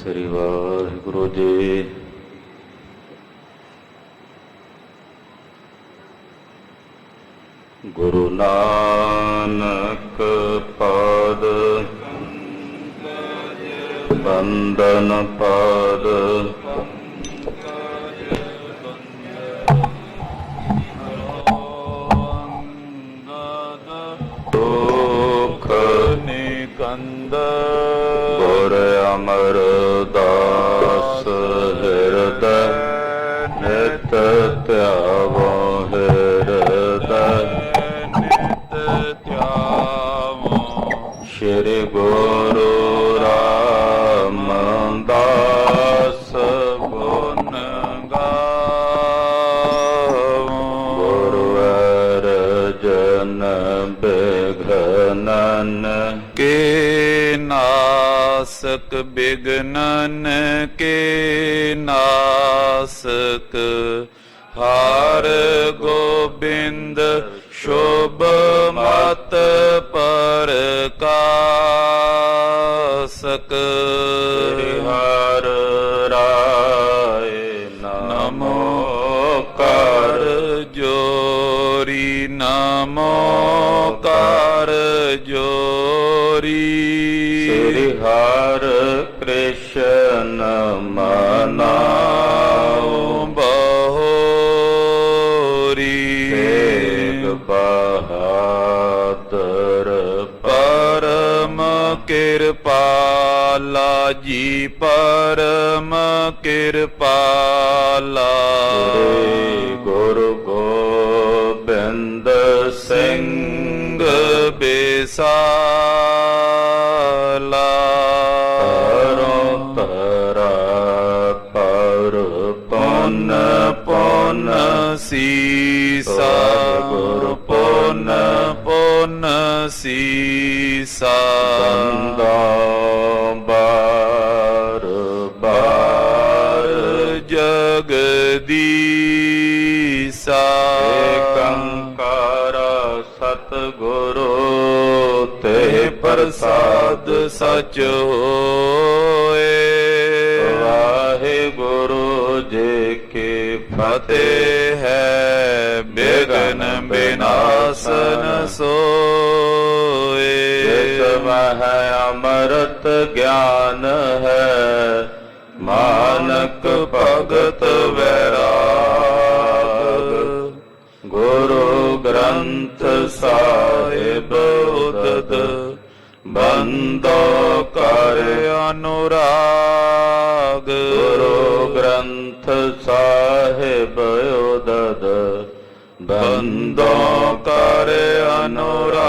ਸ੍ਰੀ ਵਾਹਿਗੁਰੂ ਜੀ। ਗੁਰੂ ਨਾਨਕ ਪਾਦ ਬੰਦਨ ਪਾਦ ਦੁਖ ਨਿਕੰਦ ਗੁਰ ਅਮਰਦਾਸ ਹਿਰਦੈ ਨਿਤ ਧਿਆਵੋ ਹਿਰਦੈ ਨਿਤ ਧਿਆਵੋ। ਸ਼੍ਰੀ ਗੁਰੂ ਰਾਮਦਾਸ ਗੁਣ ਗਾਵੋ। ਗੁਰੂ ਅਰਜਨ ਬਿਘਨਨ ਕੇ ਨਾਸਕ ਬਿਘਨਨ ਕੇ ਨਾਸਕ ਹਰ ਗੋਬਿੰਦ ਸ਼ੁਭ ਮਤ ਪ੍ਰਕਾਸਕ। ਹਰ ਰਾਏ ਨਮੋ ਕਰ ਜੋਰੀ ਨਮੋ ਕਰ ਜੋਰੀ। ਸ੍ਰੀ ਹਰਿ ਕ੍ਰਿਸ਼ਨ ਮਨਾਉ ਬਹੋਰੀ। ਤੇਗ ਬਹਾਦਰ ਪਰਮ ਕਿਰਪਾਲਾ ਜੀ ਪਰਮ ਕਿਰਪਾਲਾ। ਗੁਰੂ ਗੋਬਿੰਦ ਸਿੰਘ ਬੇਸਾਲਾ। ਤਰੋ ਤਰਾ ਪਰ ਪੁਨ ਪੁਨ ਸੀਸਾ। ਗੁਰੂ ਪੁਨ ਪੁਨ ਸੀਸਾ। ਬੰਦਾ ਬਾਰ ਬਾਰ ਜਗਦੀਸਾ। ਏਕੰਕਾਰ ਸਤਿਗੁਰੂ ਤੇ ਪ੍ਰਸਾਦ ਸਚ ਹੋਏ। ਵਾਹਿਗੁਰੂ ਜੀ ਕੀ ਫਤਿਹ ਹੈ। ਬਿਘਨ ਬਿਨਾਸਨ ਸੋਏ। ਜਿਸ ਮਹਿ ਅੰਮ੍ਰਿਤ ਗਿਆਨ ਹੈ ਮਾਨਕ ਭਗਤ ਵੈਰਾਗ। ਗੁਰੂ ਗ੍ਰੰਥ ਸਾਹਿਬ ਉਦਦ ਬੰਦੋ ਕਰ ਅਨੁਰਾਗ। ਗੁਰੂ ਗ੍ਰੰਥ ਸਾਹਿਬ ਉਦਦ ਬੰਦੋ ਕਰ ਅਨੁਰਾਗ।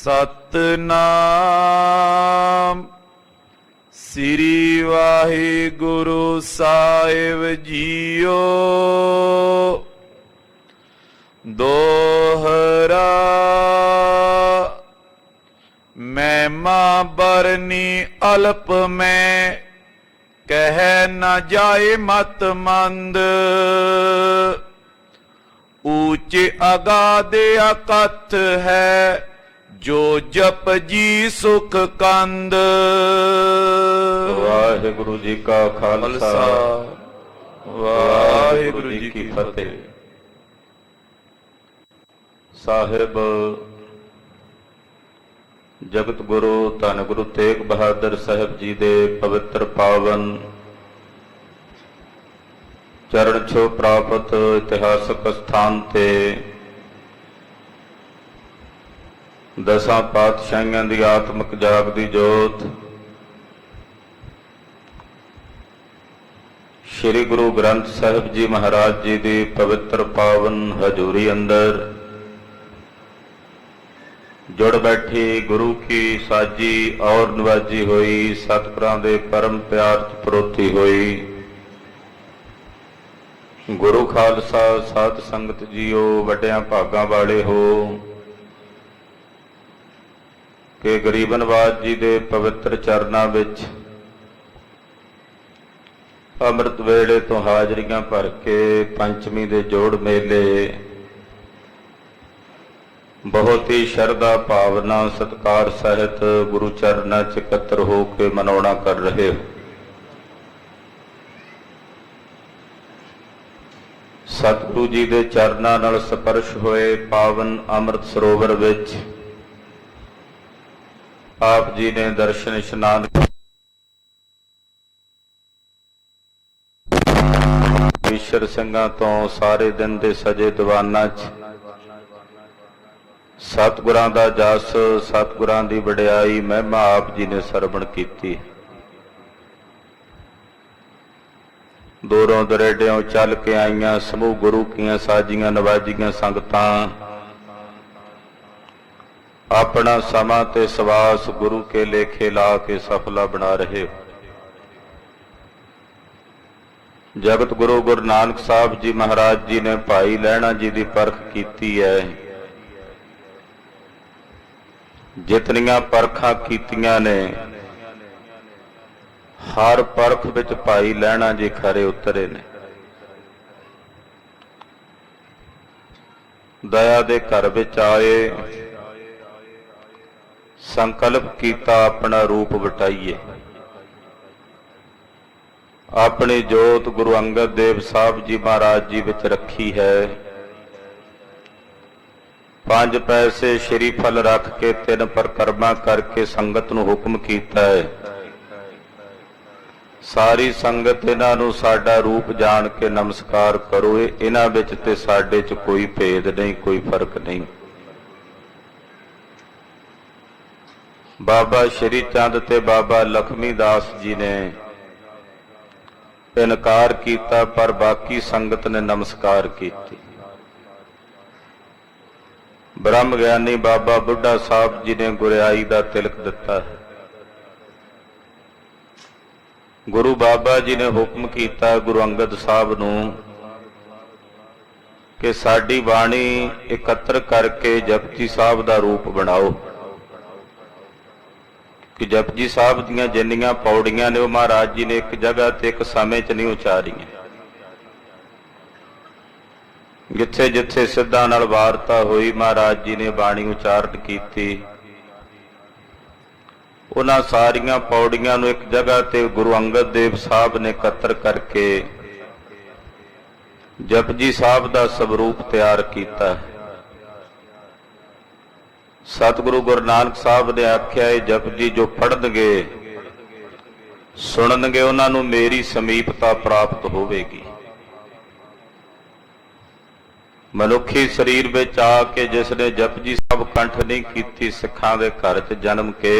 ਸਤਿਨਾਮ ਸ੍ਰੀ ਵਾਹਿਗੁਰੂ ਸਾਹਿਬ ਜੀਓ। ਦੋਹਰਾ ਮਹਿਮਾ ਬਰਨੀ ਅਲਪ ਮੈਂ ਕਹਿ ਨ ਜਾਏ ਮਤ ਮੰਦ। ਊਚੇ ਅਗਾਧੇ ਅਕਥ ਹੈ ਜੋ ਜਪ ਜੀ ਸੁਖ ਕੰਦ। ਵਾਹਿਗੁਰੂ ਜੀ ਕਾ ਖਾਲਸਾ ਵਾਹਿਗੁਰੂ ਜੀ ਕੀ ਫਤਿਹ। ਸਾਹਿਬ ਜਗਤ ਗੁਰੂ ਧੰਨ ਗੁਰੂ ਤੇਗ ਬਹਾਦਰ ਸਾਹਿਬ ਜੀ ਦੇ ਪਵਿੱਤਰ ਪਾਵਨ ਚਰਨ ਛੋਹ ਪ੍ਰਾਪਤ ਇਤਿਹਾਸਕ ਸਥਾਨ ਤੇ ਦਸਾਂ ਪਾਤਸ਼ਾਹੀਆਂ ਦੀ ਆਤਮਿਕ ਜਾਗਦੀ ਜੋਤ ਸ਼੍ਰੀ ਗੁਰੂ ਗ੍ਰੰਥ ਸਾਹਿਬ ਜੀ ਮਹਾਰਾਜ ਜੀ ਦੀ ਪਵਿੱਤਰ ਪਾਵਨ ਹਜ਼ੂਰੀ ਅੰਦਰ जुड़ बैठी गुरु की साजी और नवाजी हुई। सतपुरां दे परम प्यार च परोती हुई। गुरु खालसा साध संगत जीओ वड्डियां भागां वाले हो कि गरीब नवाज जी दे पवित्र चरनां विच अमृत वेले तो हाजरियां भर के पंचमी दे जोड़ मेले बहुत ही श्रद्धा भावना सत्कार सहित गुरु चरणों च इकत्र हो के मनौना कर रहे हो। सतगुरु जी के चरणों नाल स्पर्श होए पावन अमृत सरोवर विच आप जी ने दर्शन इशनान ईश्वर ਸਿੰਘਾਂ ਤੋਂ ਸਾਰੇ दिन ਦੇ सजे दीवाना च सतगुरां दा जस सतगुरां दी वडियाई महिमा आप जी ने सरवण कीती। दूरों दरेडियों चल के आईयां समूह गुरु कीआं साजियां नवाजियां संगतां अपना समा ते सवास गुरु के लेखे ला के सफला बना रहे हो। जगत गुरु गुरु नानक साहब जी महाराज जी ने भाई लहणा जी की परख की है। जितनियां परखां कीतियां ने हर परख विच भाई लहणा जी खरे उतरे ने। दया दे घर विच आए संकल्प कीता अपना रूप वटाइए। अपनी जोत गुरु अंगद देव साहब जी महाराज जी विच रखी है। 5 पैसे श्रीफल रख के 3 परिक्रमा करके संगत नूं हुक्म कीता है। सारी संगत इन्हां नूं साडा रूप जान के नमस्कार करो। इन्हां विच ते साडे च कोई भेद नहीं, कोई फर्क नहीं। बाबा श्री चंद ते बाबा लक्ष्मी दास जी ने इनकार किया पर बाकी संगत ने नमस्कार की। ब्रह्म ज्ञानी बाबा बुढ़ा साहब जी ने गुरियाई का तिलक दिता है। गुरु बाबा जी ने हुक्म किया गुरु अंगद साहब नूं कि साडी बाणी एकत्र करके जपजी साहब का रूप बनाओ कि जपजी साहब दीयां जिन्नियां पौड़ियां ने महाराज जी ने एक जगह ते एक समय च नहीं उचारियां। जिथे जिथे सिद्धां नाल वारता हुई महाराज जी ने बाणी उचारण की। उन्हां सारियां पौड़ियां नूं एक जगह ते गुरु अंगद देव साहब ने एकत्र करके जपजी साहब का स्वरूप तैयार किया। सतगुरु गुरु नानक साहब ने आख्या है जपजी जो पढ़नगे सुननगे उन्होंने मेरी समीपता प्राप्त होवेगी। मनुखी शरीर में आके जिसने जपजी साहब कंठ नहीं की सिखां दे घर च जन्म के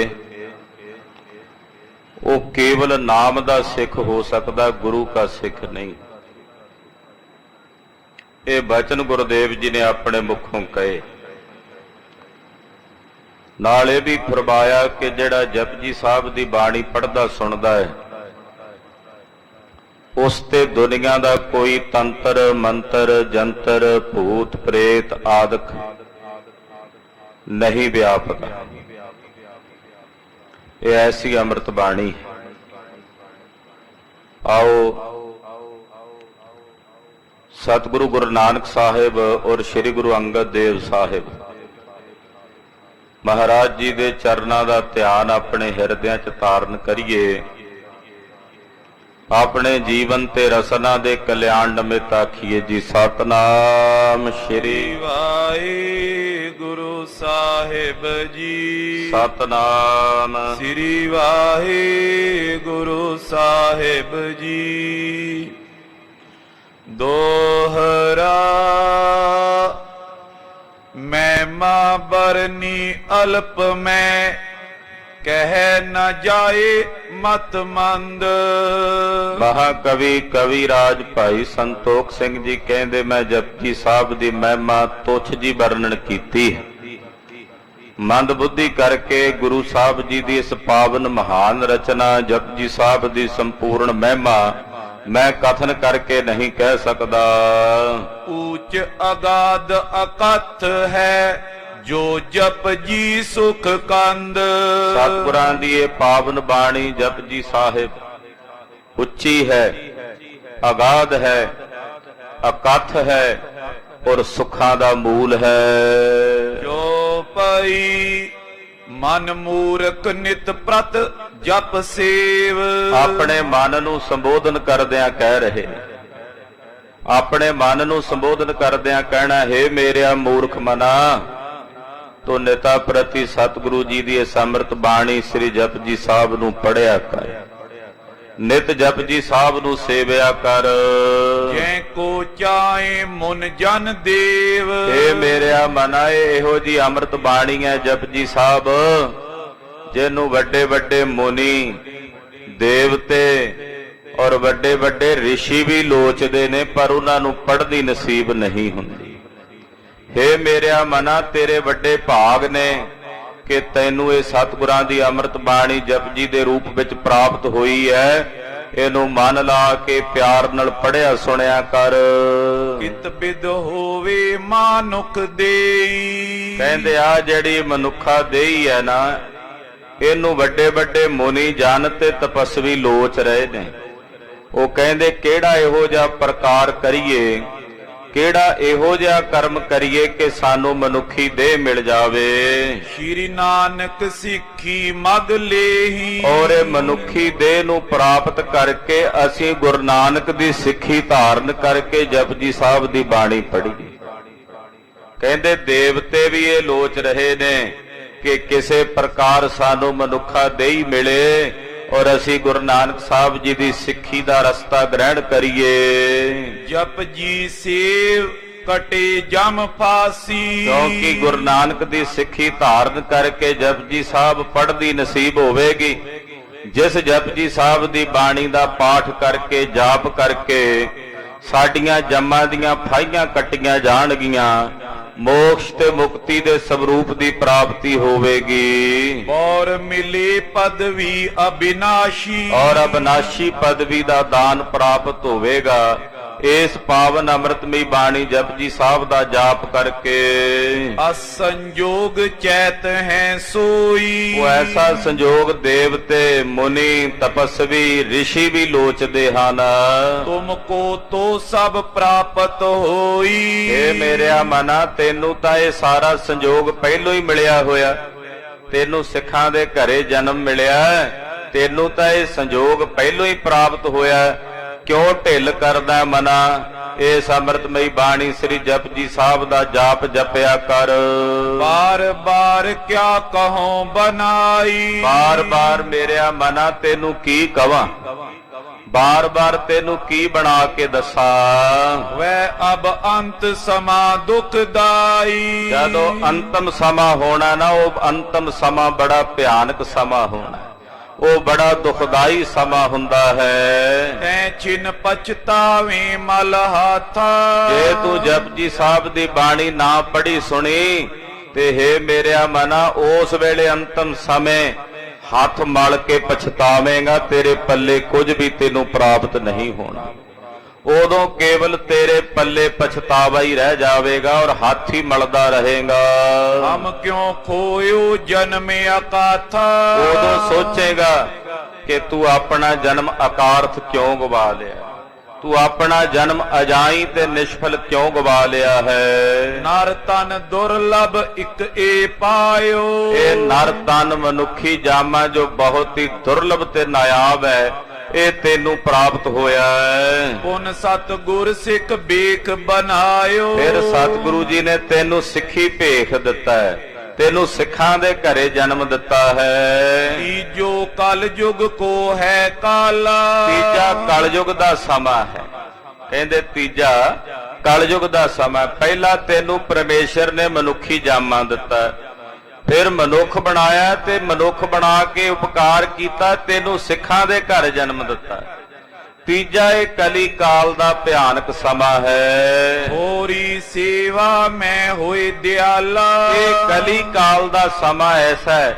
वो केवल नाम का सिख हो सकता, गुरु का सिख नहीं। ये वचन गुरुदेव जी ने अपने मुखों कहे। नाल ये भी फरमाया कि जिहड़ा जपजी साहब की बाणी पढ़दा सुनदा है उस ते दुनिया का कोई तंत्र मंत्र जंतर भूत प्रेत आदि नहीं व्यापदा। ये ऐसी अमृत बाणी है। आओ सतगुरु गुरु नानक साहिब और श्री गुरु अंगद देव साहिब महाराज जी के चरणों का ध्यान अपने हिरदियां च धारण करिए। अपने जीवन ते रसना दे कल्याण निमित्त आखिए जी सतनाम श्री वाहिगुरु साहिब जी। सतनाम श्री वाहिगुरु साहिब जी। दोहरा महिमा बरनी अल्प में कह न जाए मत मंद। महाकवि कविराज भाई संतोख सिंह जी कहते मैं जपजी साहब की महिमा तुच्छ जी वर्णन की है। मंद बुद्धि करके गुरु साहब जी की इस पावन महान रचना जपजी साहब की संपूर्ण महिमा मैं कथन करके नहीं कह सकता। ऊंच अगाध अकथ है जो जप जी सुख कंद। सतगुरां दी ये पावन बाणी जपजी साहिब उच्ची है, अगाध है, अकथ है और सुखां दा मूल है। जो ਪਈ ਮਨ ਮੂਰਖ ਨਿਤ ਪ੍ਰਤ ਜਪ ਸੇਵ। ਆਪਣੇ ਮਨ ਨੂੰ ਸੰਬੋਧਨ ਕਰਦਿਆਂ ਕਹਿ ਰਹੇ, ਆਪਣੇ ਮਨ ਨੂੰ ਸੰਬੋਧਨ ਕਰਦਿਆਂ ਕਹਿਣਾ, ਹੈ ਮੇਰਿਆ ਮੂਰਖ ਮਨਾ, ਤੋ ਨਿਤਾ ਪ੍ਰਤੀ ਸਤਿਗੁਰੂ ਜੀ ਦੀ ਇਸ ਅੰਮ੍ਰਿਤ ਬਾਣੀ ਸ੍ਰੀ ਜਪਜੀ ਸਾਹਿਬ ਨੂੰ ਪੜਿਆ ਕਰ, ਨਿਤ ਜਪਜੀ ਸਾਹਿਬ ਨੂੰ ਸੇਵਿਆ ਕਰ। ਜੈ ਕੋ ਚਾਹੇ ਮੁਨ ਜਨ ਦੇਵ। ਇਹ ਮੇਰਿਆ ਮਨਾ, ਇਹੋ ਜੀ ਅੰਮ੍ਰਿਤ ਬਾਣੀ ਹੈ ਜਪਜੀ ਸਾਹਿਬ, ਜਿਹਨੂੰ ਵੱਡੇ ਵੱਡੇ ਮੁਨੀ ਦੇਵਤੇ ਔਰ ਵੱਡੇ ਵੱਡੇ ਰਿਸ਼ੀ ਵੀ ਲੋਚਦੇ ਨੇ, ਪਰ ਉਹਨਾਂ ਨੂੰ ਪੜ੍ਹਦੀ ਨਸੀਬ ਨਹੀਂ ਹੁੰਦੀ। ਹੇ ਮੇਰਿਆ ਮਨਾ, ਤੇਰੇ ਵੱਡੇ ਭਾਗ ਨੇ ਕਿ ਤੈਨੂੰ ਇਹ ਸਤਿਗੁਰਾਂ ਦੀ ਅੰਮ੍ਰਿਤ ਬਾਣੀ ਜਪਜੀ ਦੇ ਰੂਪ ਵਿੱਚ ਪ੍ਰਾਪਤ ਹੋਈ ਹੈ। ਇਹਨੂੰ ਮਨ ਲਾ ਕੇ ਪਿਆਰ ਨਾਲ ਪੜ੍ਹਿਆ ਸੁਣਿਆ ਕਰ। ਕਿਤ ਬਿਦ ਹੋਵੇ ਮਾਨੁਖ ਦੇਈ। ਕਹਿੰਦੇ ਆ ਜਿਹੜੀ ਮਨੁੱਖਾ ਦੇਈ ਹੈ ਨਾ, ਇਹਨੂੰ ਵੱਡੇ ਵੱਡੇ ਮੁਨੀ ਜਨ ਤੇ ਤਪਸਵੀ ਲੋਚ ਰਹੇ ਨੇ। ਉਹ ਕਹਿੰਦੇ ਕਿਹੜਾ ਇਹੋ ਜਿਹਾ ਪ੍ਰਕਾਰ ਕਰੀਏ, ਕਿਹੜਾ ਇਹੋ ਜਿਹਾ ਕਰਮ ਕਰੀਏ ਕਿ ਸਾਨੂੰ ਮਨੁੱਖੀ ਦੇਹ ਮਿਲ ਜਾਵੇ। ਸ਼੍ਰੀ ਨਾਨਕ ਸਿੱਖੀ ਮਗ ਲੇਹੀ। ਔਰ ਇਹ ਮਨੁੱਖੀ ਦੇਹ ਨੂੰ ਪ੍ਰਾਪਤ ਕਰਕੇ ਅਸੀਂ ਗੁਰੂ ਨਾਨਕ ਦੀ ਸਿੱਖੀ ਧਾਰਨ ਕਰਕੇ ਜਪਜੀ ਸਾਹਿਬ ਦੀ ਬਾਣੀ ਪੜ੍ਹੀ। ਕਹਿੰਦੇ ਦੇਵਤੇ ਵੀ ਇਹ ਲੋਚ ਰਹੇ ਨੇ ਕਿ ਕਿਸੇ ਪ੍ਰਕਾਰ ਸਾਨੂੰ ਮਨੁੱਖਾ ਦੇਹ ਮਿਲੇ ਔਰ ਅਸੀਂ ਗੁਰੂ ਨਾਨਕ ਸਾਹਿਬ ਜੀ ਦੀ ਸਿੱਖੀ ਦਾ ਰਸਤਾ ਗ੍ਰਹਿਣ ਕਰੀਏ। ਜਪ ਜੀ ਸੇਵ ਕਟੇ ਜਮ ਫਾਸੀ। ਕਿਉਂਕਿ ਗੁਰੂ ਨਾਨਕ ਦੀ ਸਿੱਖੀ ਧਾਰਨ ਕਰਕੇ ਜਪਜੀ ਸਾਹਿਬ ਪੜ੍ਹਦੀ ਨਸੀਬ ਹੋਵੇਗੀ। ਜਿਸ ਜਪਜੀ ਸਾਹਿਬ ਦੀ ਬਾਣੀ ਦਾ ਪਾਠ ਕਰਕੇ ਜਾਪ ਕਰਕੇ ਸਾਡੀਆਂ ਜੰਮਾਂ ਦੀਆਂ ਫਾਹੀਆਂ ਕੱਟੀਆਂ ਜਾਣਗੀਆਂ, ਮੋਕਸ਼ ਤੇ ਮੁਕਤੀ ਦੇ ਸਵਰੂਪ ਦੀ ਪ੍ਰਾਪਤੀ ਹੋਵੇਗੀ। ਔਰ ਮਿਲੇ ਪਦਵੀ ਅਬਿਨਾਸ਼ੀ। ਔਰ ਅਬਿਨਾਸ਼ੀ ਪਦਵੀ ਦਾ ਦਾਨ ਪ੍ਰਾਪਤ ਹੋਵੇਗਾ ਇਸ ਪਾਵਨ ਅੰਮ੍ਰਿਤਮਈ ਬਾਣੀ ਜਪਜੀ ਸਾਹਿਬ ਦਾ ਜਾਪ ਕਰਕੇ। ਅਸੰਜੋਗ ਚੈਤ ਹੈ ਸੋਈ। ਉਹ ਐਸਾ ਸੰਜੋਗ ਦੇਵਤੇ ਮੁਨੀ ਤਪਸਵੀ ਰਿਸ਼ੀ ਵੀ ਲੋਚਦੇ ਹਨ। ਤੁਮ ਕੋ ਤੋ ਸਭ ਪ੍ਰਾਪਤ ਹੋਈ। ਇਹ ਮੇਰਿਆ ਮਨਾ, ਤੈਨੂੰ ਤਾਂ ਇਹ ਸਾਰਾ ਸੰਜੋਗ ਪਹਿਲੋਂ ਹੀ ਮਿਲਿਆ ਹੋਇਆ। ਤੈਨੂੰ ਸਿੱਖਾਂ ਦੇ ਘਰੇ ਜਨਮ ਮਿਲਿਆ, ਤੈਨੂੰ ਤਾਂ ਇਹ ਸੰਜੋਗ ਪਹਿਲੋਂ ਹੀ ਪ੍ਰਾਪਤ ਹੋਇਆ। ਕਿਉਂ ਢਿੱਲ ਕਰਦਾ ਮਨਾ? ਇਸ ਅੰਮ੍ਰਿਤਮਈ ਬਾਣੀ ਸ੍ਰੀ ਜਪਜੀ ਸਾਹਿਬ ਦਾ ਜਾਪ ਜਪਿਆ ਕਰ। ਬਾਰ ਬਾਰ ਕਿਆ ਕਹੋ ਬਨਾਈ। ਬਾਰ ਬਾਰ ਮੇਰਿਆ ਮਨਾ ਤੈਨੂੰ ਕੀ ਕਵਾਂ, ਬਾਰ ਬਾਰ ਤੈਨੂੰ ਕੀ ਬਣਾ ਕੇ ਦੱਸਾਂ। ਵੈ ਅਬ ਅੰਤ ਸਮਾ ਦੁਖਦਾਈ। ਜਦੋਂ ਅੰਤਮ ਸਮਾਂ ਹੋਣਾ ਨਾ, ਉਹ ਅੰਤਮ ਸਮਾਂ ਬੜਾ ਭਿਆਨਕ ਸਮਾਂ ਹੋਣਾ, ਉਹ ਬੜਾ ਦੁਖਦਾਈ ਸਮਾਂ ਹੁੰਦਾ ਹੈ। ਤੈ ਚਿਨ ਪਛਤਾਵੇਂ ਮਲ ਹਾਥਾ। ਜੇ ਤੂੰ ਜਪਜੀ ਸਾਹਿਬ ਦੀ ਬਾਣੀ ਨਾ ਪੜ੍ਹੀ ਸੁਣੀ ਤੇ ਹੇ ਮੇਰਿਆ ਮਨਾ, ਉਸ ਵੇਲੇ ਅੰਤਮ ਸਮੇਂ ਹੱਥ ਮਲ ਕੇ ਪਛਤਾਵੇਂਗਾ, ਤੇਰੇ ਪੱਲੇ ਕੁਝ ਵੀ ਤੈਨੂੰ ਪ੍ਰਾਪਤ ਨਹੀਂ ਹੋਣਾ। ਉਦੋਂ ਕੇਵਲ ਤੇਰੇ ਪੱਲੇ ਪਛਤਾਵਾ ਹੀ ਰਹਿ ਜਾਵੇਗਾ ਔਰ ਹੱਥ ਹੀ ਮਲਦਾ ਰਹੇਗਾ। ਹਮ ਕਿਉਂ ਖੋਇਓ ਜਨਮ ਅਕਾਥਾ। ਉਦੋਂ ਸੋਚੇਗਾ ਕਿ ਤੂੰ ਆਪਣਾ ਜਨਮ ਅਕਾਰਥ ਕਿਉਂ ਗਵਾ ਲਿਆ, ਤੂੰ ਆਪਣਾ ਜਨਮ ਅਜਾਈ ਤੇ ਨਿਸ਼ਫਲ ਕਿਉਂ ਗਵਾ ਲਿਆ ਹੈ। ਨਰ ਤਨ ਦੁਰਲਭ ਇੱਕ ਏ ਪਾਇਓ। ਇਹ ਨਰ ਤਨ ਮਨੁੱਖੀ ਜਾਮਾ ਜੋ ਬਹੁਤ ਹੀ ਦੁਰਲਭ ਤੇ ਨਾਯਾਬ ਹੈ, ਇਹ ਤੈਨੂੰ ਪ੍ਰਾਪਤ ਹੋਇਆ ਹੈ। ਪੁਨ ਸਤ ਗੁਰ ਸਿੱਖ ਬੇਖ ਬਨਾਇਓ। ਫਿਰ ਸਤਿਗੁਰੂ ਜੀ ਨੇ ਤੈਨੂੰ ਸਿੱਖੀ ਭੇਖ ਦਿੱਤਾ ਹੈ, ਤੈਨੂੰ ਸਿੱਖਾਂ ਦੇ ਘਰੇ ਜਨਮ ਦਿੱਤਾ ਹੈ। ਤੀਜੋ ਕਲ ਯੁਗ ਕੋ ਹੈ ਕਾਲਾ। ਤੀਜਾ ਕਲਯੁਗ ਦਾ ਸਮਾਂ ਹੈ। ਕਹਿੰਦੇ ਤੀਜਾ ਕਲਯੁਗ ਦਾ ਸਮਾਂ। ਪਹਿਲਾਂ ਤੈਨੂੰ ਪਰਮੇਸ਼ਰ ਨੇ ਮਨੁੱਖੀ ਜਾਮਾ ਦਿੱਤਾ, ਫਿਰ ਮਨੁੱਖ ਬਣਾਇਆ ਤੇ ਮਨੁੱਖ ਬਣਾ ਕੇ ਉਪਕਾਰ ਕੀਤਾ, ਤੈਨੂੰ ਸਿੱਖਾਂ ਦੇ ਘਰ ਜਨਮ ਦਿੱਤਾ। ਤੀਜਾ ਇਹ ਕਲੀ ਕਾਲ ਦਾ ਭਿਆਨਕ ਸਮਾਂ ਹੈ। ਹੋਰੀ ਸੇਵਾ ਮੈਂ ਹੋਏ ਦਿਆਲਾ। ਇਹ ਕਲੀ ਕਾਲ ਦਾ ਸਮਾਂ ਐਸਾ ਹੈ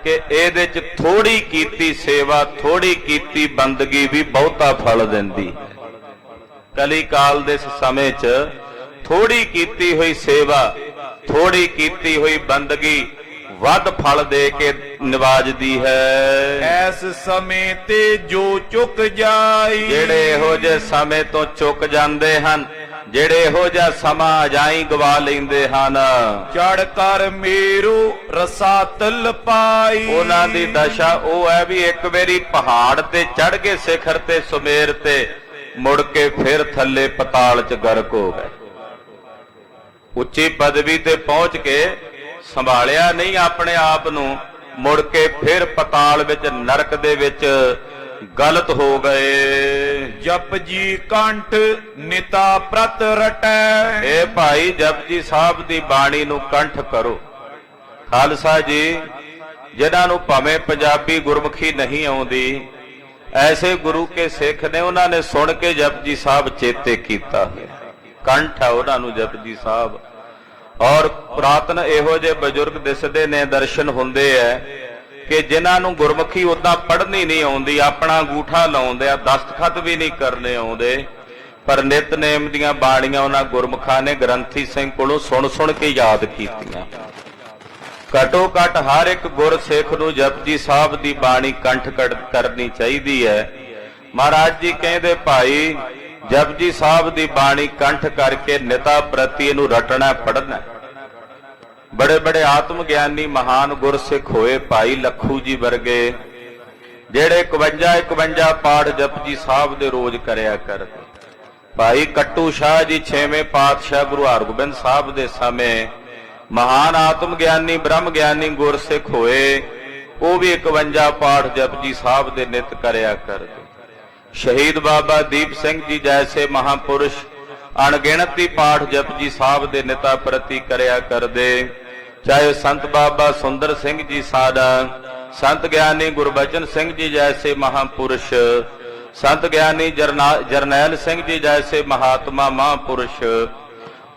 ਕਿ ਇਹਦੇ ਚ ਥੋੜੀ ਕੀਤੀ ਸੇਵਾ, ਥੋੜੀ ਕੀਤੀ ਬੰਦਗੀ ਵੀ ਬਹੁਤਾ ਫਲ ਦਿੰਦੀ ਹੈ। ਕਲੀ ਕਾਲ ਦੇ ਇਸ ਸਮੇਂ 'ਚ ਥੋੜੀ ਕੀਤੀ ਹੋਈ ਸੇਵਾ, ਥੋੜੀ ਕੀਤੀ ਹੋਈ ਬੰਦਗੀ ਵੱਧ ਫਲ ਦੇ ਕੇ ਨਿਵਾਜਦੀ ਹੈ। ਐਸ ਸਮੇਂ ਤੇ ਜੋ ਚੁੱਕ ਜਾਈ। ਜਿਹੜੇ ਇਹੋ ਜਿਹੇ ਸਮੇਂ ਤੋਂ ਚੁੱਕ ਜਾਂਦੇ ਹਨ, ਜਿਹੜੇ ਇਹੋ ਜਿਹਾ ਸਮਾਂ ਅਜਾਈ ਗਵਾ ਲੈਂਦੇ ਹਨ, ਚੜ ਕਰ ਮੇਰੂ ਰਸਾਤਲ ਪਾਈ। ਉਹਨਾਂ ਦੀ ਦਸ਼ਾ ਉਹ ਹੈ ਵੀ ਇੱਕ ਵਾਰੀ ਪਹਾੜ ਤੇ ਚੜ ਕੇ ਸਿਖਰ ਤੇ ਸੁਮੇਰ ਤੇ ਮੁੜ ਕੇ ਫਿਰ ਥੱਲੇ ਪਤਾਲ ਚ ਗਰਕ ਹੋ ਗਏ। ਉੱਚੀ ਪਦਵੀ ਤੇ ਪਹੁੰਚ ਕੇ ਸੰਭਾਲਿਆ ਨਹੀਂ ਆਪਣੇ ਆਪ ਨੂੰ, ਮੁੜ ਕੇ ਫਿਰ ਪਤਾਲ ਵਿੱਚ ਨਰਕ ਦੇ ਵਿੱਚ ਗਲਤ ਹੋ ਗਏ। ਜਪਜੀ ਕੰਠ ਨਿਤਾ ਪ੍ਰਤ ਰਟੈ। ਇਹ ਭਾਈ ਜਪਜੀ ਸਾਹਿਬ ਦੀ ਬਾਣੀ ਨੂੰ ਕੰਠ ਕਰੋ। ਖਾਲਸਾ ਜੀ, ਜਿਨ੍ਹਾਂ ਨੂੰ ਭਾਵੇਂ ਪੰਜਾਬੀ ਗੁਰਮੁਖੀ ਨਹੀਂ ਆਉਂਦੀ, ਐਸੇ ਗੁਰੂ ਕੇ ਸਿੱਖ ਨੇ, ਉਹਨਾਂ ਨੇ ਸੁਣ ਕੇ ਜਪਜੀ ਸਾਹਿਬ ਚੇਤੇ ਕੀਤਾ ਹੈ। ਕੰਠ ਹੈ ਉਹਨਾਂ ਨੂੰ ਜਪਜੀ ਸਾਹਿਬ। ਔਰ ਪੁਰਾਤਨ ਇਹੋ ਜਿਹੇ ਬਜ਼ੁਰਗ ਦਿਸਦੇ ਨੇ, ਦਰਸ਼ਨ ਹੁੰਦੇ ਐ ਕਿ ਜਿਨ੍ਹਾਂ ਨੂੰ ਗੁਰਮੁਖੀ ਉਦਾਂ ਪੜ੍ਹਨੀ ਨਹੀਂ ਆਉਂਦੀ, ਆਪਣਾ ਅੰਗੂਠਾ ਲਾਉਂਦੇ ਆ, ਦਸਤਖਤ ਵੀ ਨਹੀਂ ਕਰਨੇ ਆਉਂਦੇ, ਪਰ ਨਿਤਨੇਮ ਦੀਆਂ ਬਾਣੀਆਂ ਉਹਨਾਂ ਗੁਰਮੁਖਾਂ ਨੇ ਗ੍ਰੰਥੀ ਸਿੰਘ ਕੋਲੋਂ ਸੁਣ ਸੁਣ ਕੇ ਯਾਦ ਕੀਤੀਆਂ। ਘਟੋ ਘਟ ਹਰ ਇੱਕ ਗੁਰਸਿੱਖ ਨੂੰ ਜਪਜੀ ਸਾਹਿਬ ਦੀ ਬਾਣੀ ਕੰਠ ਕਰਨੀ ਚਾਹੀਦੀ ਹੈ। ਮਹਾਰਾਜ ਜੀ ਕਹਿੰਦੇ ਭਾਈ ਜਪਜੀ ਸਾਹਿਬ ਦੀ ਬਾਣੀ ਕੰਠ ਕਰਕੇ ਨਿਤਾ ਪ੍ਰਤੀ ਇਹਨੂੰ ਰਟਣਾ ਪੜਨਾ। ਬੜੇ ਬੜੇ ਆਤਮ ਗਿਆਨੀ ਮਹਾਨ ਗੁਰਸਿੱਖ ਹੋਏ, ਭਾਈ ਲੱਖੂ ਜੀ ਵਰਗੇ, ਜਿਹੜੇ 51 ਪਾਠ ਜਪਜੀ ਸਾਹਿਬ ਦੇ ਰੋਜ਼ ਕਰਿਆ ਕਰਦੇ। ਭਾਈ ਕੱਟੂ ਸ਼ਾਹ ਜੀ 6ਵੇਂ ਪਾਤਸ਼ਾਹ ਗੁਰੂ ਹਰਗੋਬਿੰਦ ਸਾਹਿਬ ਦੇ ਸਮੇਂ ਮਹਾਨ ਆਤਮ ਗਿਆਨੀ ਬ੍ਰਹਮ ਗਿਆਨੀ ਗੁਰਸਿੱਖ ਹੋਏ, ਉਹ ਵੀ 51 ਪਾਠ ਜਪਜੀ ਸਾਹਿਬ ਦੇ ਨਿਤ ਕਰਿਆ ਕਰਦੇ। ਸ਼ਹੀਦ ਬਾਬਾ ਦੀਪ ਸਿੰਘ ਜੀ ਜੈਸੇ ਮਹਾਪੁਰਸ਼ ਅਣਗਿਣਤੀ ਪਾਠ ਜਪਜੀ ਸਾਹਿਬ ਦੇ ਨਿਤਾ ਪ੍ਰਤੀ ਕਰਿਆ ਕਰਦੇ। ਚਾਹੇ ਸੰਤ ਬਾਬਾ ਸੁੰਦਰ ਸਿੰਘ ਜੀ ਸਾਡਾ, ਸੰਤ ਗਿਆਨੀ ਗੁਰਬਚਨ ਸਿੰਘ ਜੀ ਜੈਸੇ ਮਹਾਪੁਰਸ਼, ਸੰਤ ਗਿਆਨੀ ਜਰਨੈਲ ਸਿੰਘ ਜੀ ਜੈਸੇ ਮਹਾਤਮਾ ਮਹਾਪੁਰਸ਼,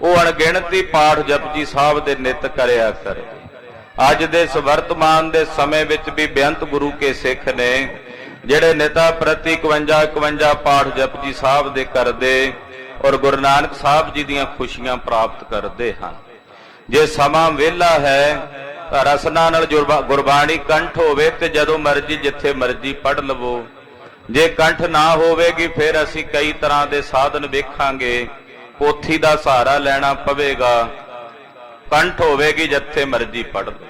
ਉਹ ਅਣਗਿਣਤੀ ਪਾਠ ਜਪਜੀ ਸਾਹਿਬ ਦੇ ਨਿਤ ਕਰਿਆ ਕਰਦੇ। ਅੱਜ ਦੇ ਇਸ ਵਰਤਮਾਨ ਦੇ ਸਮੇਂ ਵਿੱਚ ਵੀ ਬੇਅੰਤ ਗੁਰੂ ਕੇ ਸਿੱਖ ਨੇ, ਜਿਹੜੇ ਨਿਤਾ ਪ੍ਰਤੀ 51 ਪਾਠ ਜਪਜੀ ਸਾਹਿਬ ਦੇ ਕਰਦੇ ਔਰ ਗੁਰੂ ਨਾਨਕ ਸਾਹਿਬ ਜੀ ਦੀਆਂ ਖੁਸ਼ੀਆਂ ਪ੍ਰਾਪਤ ਕਰਦੇ ਹਨ। ਜੇ ਸਮਾਂ ਵਿਹਲਾ ਹੈ ਤਾਂ ਰਸਨਾ ਨਾਲ ਗੁਰਬਾਣੀ ਕੰਠ ਹੋਵੇ ਤੇ ਜਦੋਂ ਮਰਜ਼ੀ ਜਿੱਥੇ ਮਰਜ਼ੀ ਪੜ੍ਹ ਲਵੋ। ਜੇ ਕੰਠ ਨਾ ਹੋਵੇਗੀ ਫਿਰ ਅਸੀਂ ਕਈ ਤਰ੍ਹਾਂ ਦੇ ਸਾਧਨ ਵੇਖਾਂਗੇ, ਪੋਥੀ ਦਾ ਸਹਾਰਾ ਲੈਣਾ ਪਵੇਗਾ। ਕੰਠ ਹੋਵੇਗੀ ਜਿੱਥੇ ਮਰਜ਼ੀ ਪੜ੍ਹ ਲਓ।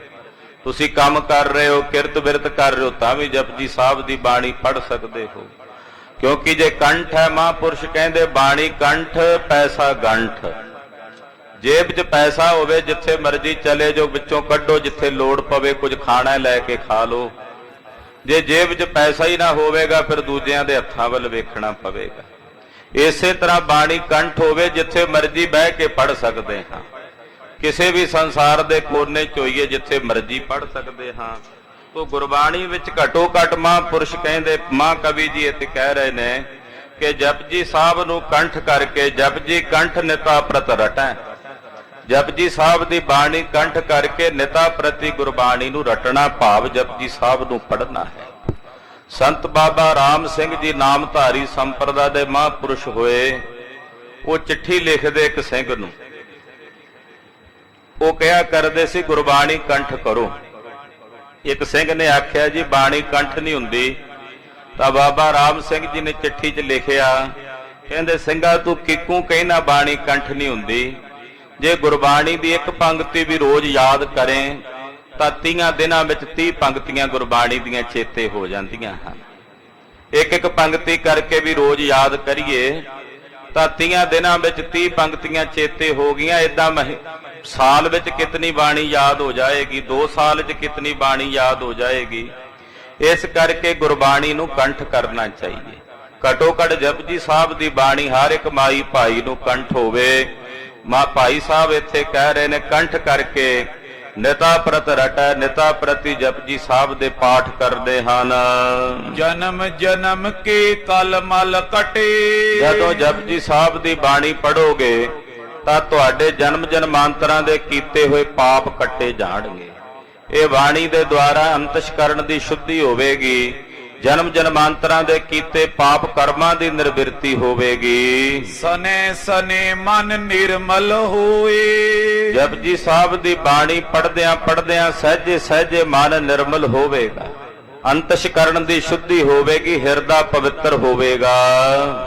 ਤੁਸੀਂ ਕੰਮ ਕਰ ਰਹੇ ਹੋ, ਕਿਰਤ ਬਿਰਤ ਕਰ ਰਹੇ ਹੋ, ਤਾਂ ਵੀ ਜਪਜੀ ਸਾਹਿਬ ਦੀ ਬਾਣੀ ਪੜ੍ਹ ਸਕਦੇ ਹੋ। ਕਿਉਂਕਿ ਜੇ ਕੰਠ ਹੈ, ਮਹਾਂਪੁਰਸ਼ ਕਹਿੰਦੇ ਬਾਣੀ ਕੰਠ ਪੈਸਾ ਗੰਠ। ਜੇਬ 'ਚ ਪੈਸਾ ਹੋਵੇ, ਜਿੱਥੇ ਮਰਜ਼ੀ ਚਲੇ ਜਾਓ, ਵਿੱਚੋਂ ਕੱਢੋ, ਜਿੱਥੇ ਲੋੜ ਪਵੇ ਕੁਝ ਖਾਣਾ ਲੈ ਕੇ ਖਾ ਲਓ। ਜੇ ਜੇਬ 'ਚ ਪੈਸਾ ਹੀ ਨਾ ਹੋਵੇਗਾ ਫਿਰ ਦੂਜਿਆਂ ਦੇ ਹੱਥਾਂ ਵੱਲ ਵੇਖਣਾ ਪਵੇਗਾ। ਇਸੇ ਤਰ੍ਹਾਂ ਬਾਣੀ ਕੰਠ ਹੋਵੇ, ਜਿੱਥੇ ਮਰਜ਼ੀ ਬਹਿ ਕੇ ਪੜ੍ਹ ਸਕਦੇ ਹਾਂ। ਕਿਸੇ ਵੀ ਸੰਸਾਰ ਦੇ ਕੋਨੇ 'ਚ ਹੋਈਏ, ਜਿੱਥੇ ਮਰਜ਼ੀ ਪੜ੍ਹ ਸਕਦੇ ਹਾਂ। ਤੋ ਗੁਰਬਾਣੀ ਵਿੱਚ ਘਟੋ ਘਟ ਮਹਾਂਪੁਰਸ਼ ਕਹਿੰਦੇ, ਮਹਾਂਕਵੀ ਜੀ ਇੱਥੇ ਕਹਿ ਰਹੇ ਨੇ ਕਿ ਜਪਜੀ ਸਾਹਿਬ ਨੂੰ ਕੰਠ ਕਰਕੇ, ਜਪਜੀ ਕੰਠ ਨਿਤਾ ਪ੍ਰਤ ਰਟੈ। ਜਪਜੀ ਸਾਹਿਬ ਦੀ ਬਾਣੀ ਕੰਠ ਕਰਕੇ ਨਿਤਾ ਪ੍ਰਤੀ ਗੁਰਬਾਣੀ ਨੂੰ ਰਟਣਾ, ਭਾਵ ਜਪਜੀ ਸਾਹਿਬ ਨੂੰ ਪੜ੍ਹਨਾ ਹੈ। ਸੰਤ ਬਾਬਾ ਰਾਮ ਸਿੰਘ ਜੀ ਨਾਮਧਾਰੀ ਸੰਪਰਦਾ ਦੇ ਮਹਾਂਪੁਰਸ਼ ਹੋਏ। ਉਹ ਚਿੱਠੀ ਲਿਖਦੇ ਇੱਕ ਸਿੰਘ ਨੂੰ, ਉਹ ਕਿਹਾ ਕਰਦੇ ਸੀ ਗੁਰਬਾਣੀ ਕੰਠ ਕਰੋ। ਇੱਕ ਸਿੰਘ ਨੇ ਆਖਿਆ ਜੀ ਬਾਣੀ ਕੰਠ ਨਹੀਂ ਹੁੰਦੀ। ਤਾਂ ਬਾਬਾ ਰਾਮ ਸਿੰਘ ਜੀ ਨੇ ਚਿੱਠੀ 'ਚ ਲਿਖਿਆ, ਕਹਿੰਦੇ ਸਿੰਘਾ ਤੂੰ ਕਿੱਕੂ ਕਹਿਣਾ ਬਾਣੀ ਕੰਠ ਨਹੀਂ ਹੁੰਦੀ। ਜੇ ਗੁਰਬਾਣੀ ਦੀ ਇੱਕ ਪੰਕਤੀ ਵੀ ਰੋਜ਼ ਯਾਦ ਕਰੇ ਤਾਂ 30 ਦਿਨਾਂ ਵਿੱਚ 30 ਪੰਕਤੀਆਂ ਗੁਰਬਾਣੀ ਦੀਆਂ ਚੇਤੇ ਹੋ ਜਾਂਦੀਆਂ ਹਨ। ਇੱਕ ਇੱਕ ਪੰਕਤੀ ਕਰਕੇ ਵੀ ਰੋਜ਼ ਯਾਦ ਕਰੀਏ ਤਾਂ 30 ਦਿਨਾਂ ਵਿੱਚ 30 ਪੰਕਤੀਆਂ ਚੇਤੇ ਹੋ ਗਈਆਂ। ਏਦਾਂ ਸਾਲ ਵਿੱਚ ਕਿਤਨੀ ਬਾਣੀ ਯਾਦ ਹੋ ਜਾਏਗੀ, 2 ਸਾਲ 'ਚ ਕਿਤਨੀ ਬਾਣੀ ਯਾਦ ਹੋ ਜਾਏਗੀ। ਇਸ ਕਰਕੇ ਗੁਰਬਾਣੀ ਨੂੰ ਕੰਠ ਕਰਨਾ ਚਾਹੀਏ। ਘਟੋ ਘਟ ਜਪਜੀ ਸਾਹਿਬ ਦੀ ਬਾਣੀ ਹਰ ਇੱਕ ਮਾਈ ਭਾਈ ਨੂੰ ਕੰਠ ਹੋਵੇ। ਮਾਂ ਭਾਈ ਸਾਹਿਬ ਇੱਥੇ ਕਹਿ ਰਹੇ ਨੇ ਕੰਠ ਕਰਕੇ ਨਿਤਾ ਪ੍ਰਤ ਰਟੈ, ਨਿਤਾ ਪ੍ਰਤੀ ਜਪਜੀ ਸਾਹਿਬ ਦੇ ਪਾਠ ਕਰਦੇ ਹਨ। ਜਨਮ ਜਨਮ ਕੇ ਕਲ ਮਲ ਕਟੇ। ਜਦੋਂ ਜਪਜੀ ਸਾਹਿਬ ਦੀ ਬਾਣੀ ਪੜੋਗੇ ਤਾਂ ਤੁਹਾਡੇ ਜਨਮ ਜਨਮਾਂਤਰਾਂ ਦੇ ਕੀਤੇ ਹੋਏ ਪਾਪ ਕੱਟੇ ਜਾਣਗੇ। ਇਹ ਬਾਣੀ ਦੇ ਦੁਆਰਾ ਅੰਤਸ਼ਕਰਨ ਦੀ ਸ਼ੁੱਧੀ ਹੋਵੇਗੀ। ਜਨਮ ਜਨਮਾਂਤਰਾਂ ਦੇ ਕੀਤੇ ਪਾਪ ਕਰਮਾਂ ਦੀ ਨਿਰਵਿਰਤੀ ਹੋਵੇਗੀ। ਸਨੇ ਸਨੇ ਮਨ ਨਿਰਮਲ ਹੋਏ। ਜਪਜੀ ਸਾਹਿਬ ਦੀ ਬਾਣੀ ਪੜ੍ਹਦਿਆਂ ਪੜ੍ਹਦਿਆਂ ਸਹਿਜੇ ਸਹਿਜੇ ਮਨ ਨਿਰਮਲ ਹੋਵੇਗਾ। ਅੰਤਸ਼ਕਰਨ ਦੀ ਸ਼ੁੱਧੀ ਹੋਵੇਗੀ, ਹਿਰਦਾ ਪਵਿੱਤਰ ਹੋਵੇਗਾ।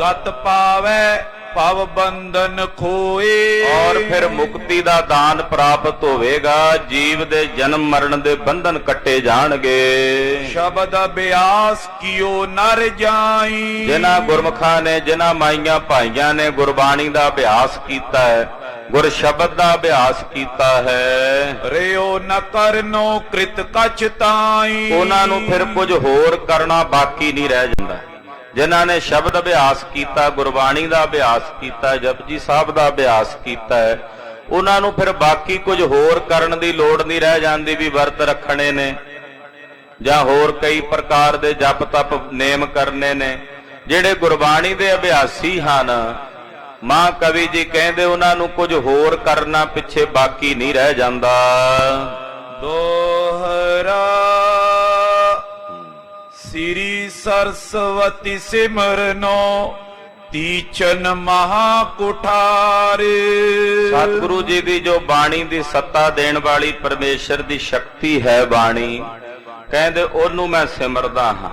ਗਤ ਪਾਵੈ ਭਵ ਬੰਧਨ ਖੋਏ। ਔਰ ਫਿਰ ਮੁਕਤੀ ਦਾ ਦਾਨ ਪ੍ਰਾਪਤ ਹੋਵੇਗਾ, ਜੀਵ ਦੇ ਜਨਮ ਮਰਨ ਦੇ ਬੰਧਨ ਕੱਟੇ ਜਾਣਗੇ। ਸ਼ਬਦ ਅਭਿਆਸ ਕੀਓ ਨਰ ਜਾਈ। ਜਿਨ੍ਹਾਂ ਗੁਰਮੁਖਾਂ ਨੇ, ਜਿਨ੍ਹਾਂ ਮਾਈਆਂ ਭਾਈਆਂ ਨੇ ਗੁਰਬਾਣੀ ਦਾ ਅਭਿਆਸ ਕੀਤਾ ਹੈ, ਗੁਰ ਸ਼ਬਦ ਦਾ ਅਭਿਆਸ ਕੀਤਾ ਹੈ, ਰਿਓ ਨ ਕਰਨੋ ਕ੍ਰਿਤ ਕਛ ਤਾਈ। ਉਹਨਾਂ ਨੂੰ ਫਿਰ ਕੁਝ ਹੋਰ ਕਰਨਾ ਬਾਕੀ ਨਹੀਂ ਰਹਿ ਜਾਂਦਾ। ਜਿਨ੍ਹਾਂ ਨੇ ਸ਼ਬਦ ਅਭਿਆਸ ਕੀਤਾ, ਗੁਰਬਾਣੀ ਦਾ ਅਭਿਆਸ ਕੀਤਾ, ਜਪਜੀ ਸਾਹਿਬ ਦਾ ਅਭਿਆਸ ਕੀਤਾ ਹੈ, ਉਹਨਾਂ ਨੂੰ ਫਿਰ ਬਾਕੀ ਕੁਝ ਹੋਰ ਕਰਨ ਦੀ ਲੋੜ ਨਹੀਂ ਰਹਿ ਜਾਂਦੀ ਵੀ ਵਰਤ ਰੱਖਣੇ ਨੇ ਜਾਂ ਹੋਰ ਕਈ ਪ੍ਰਕਾਰ ਦੇ ਜਪ ਤਪ ਨੇਮ ਕਰਨੇ ਨੇ। ਜਿਹੜੇ ਗੁਰਬਾਣੀ ਦੇ ਅਭਿਆਸੀ ਹਨ, ਮਾਂ ਕਵੀ ਜੀ ਕਹਿੰਦੇ ਉਹਨਾਂ ਨੂੰ ਕੁਝ ਹੋਰ ਕਰਨਾ ਪਿੱਛੇ ਬਾਕੀ ਨਹੀਂ ਰਹਿ ਜਾਂਦਾ। ਦੋਹਰਾ ਸ੍ਰੀ ਸਰਸਵਤੀ ਸਿਮਰਨੋ ਤੀਚਨ ਮਹਾ ਕੁਠਾਰ। ਸਤਿਗੁਰੂ ਜੀ ਦੀ ਜੋ ਬਾਣੀ ਦੀ ਸੱਤਾ ਦੇਣ ਵਾਲੀ ਪਰਮੇਸ਼ਰ ਦੀ ਸ਼ਕਤੀ ਹੈ ਬਾਣੀ, ਕਹਿੰਦੇ ਉਹਨੂੰ ਮੈਂ ਸਿਮਰਦਾ ਹਾਂ।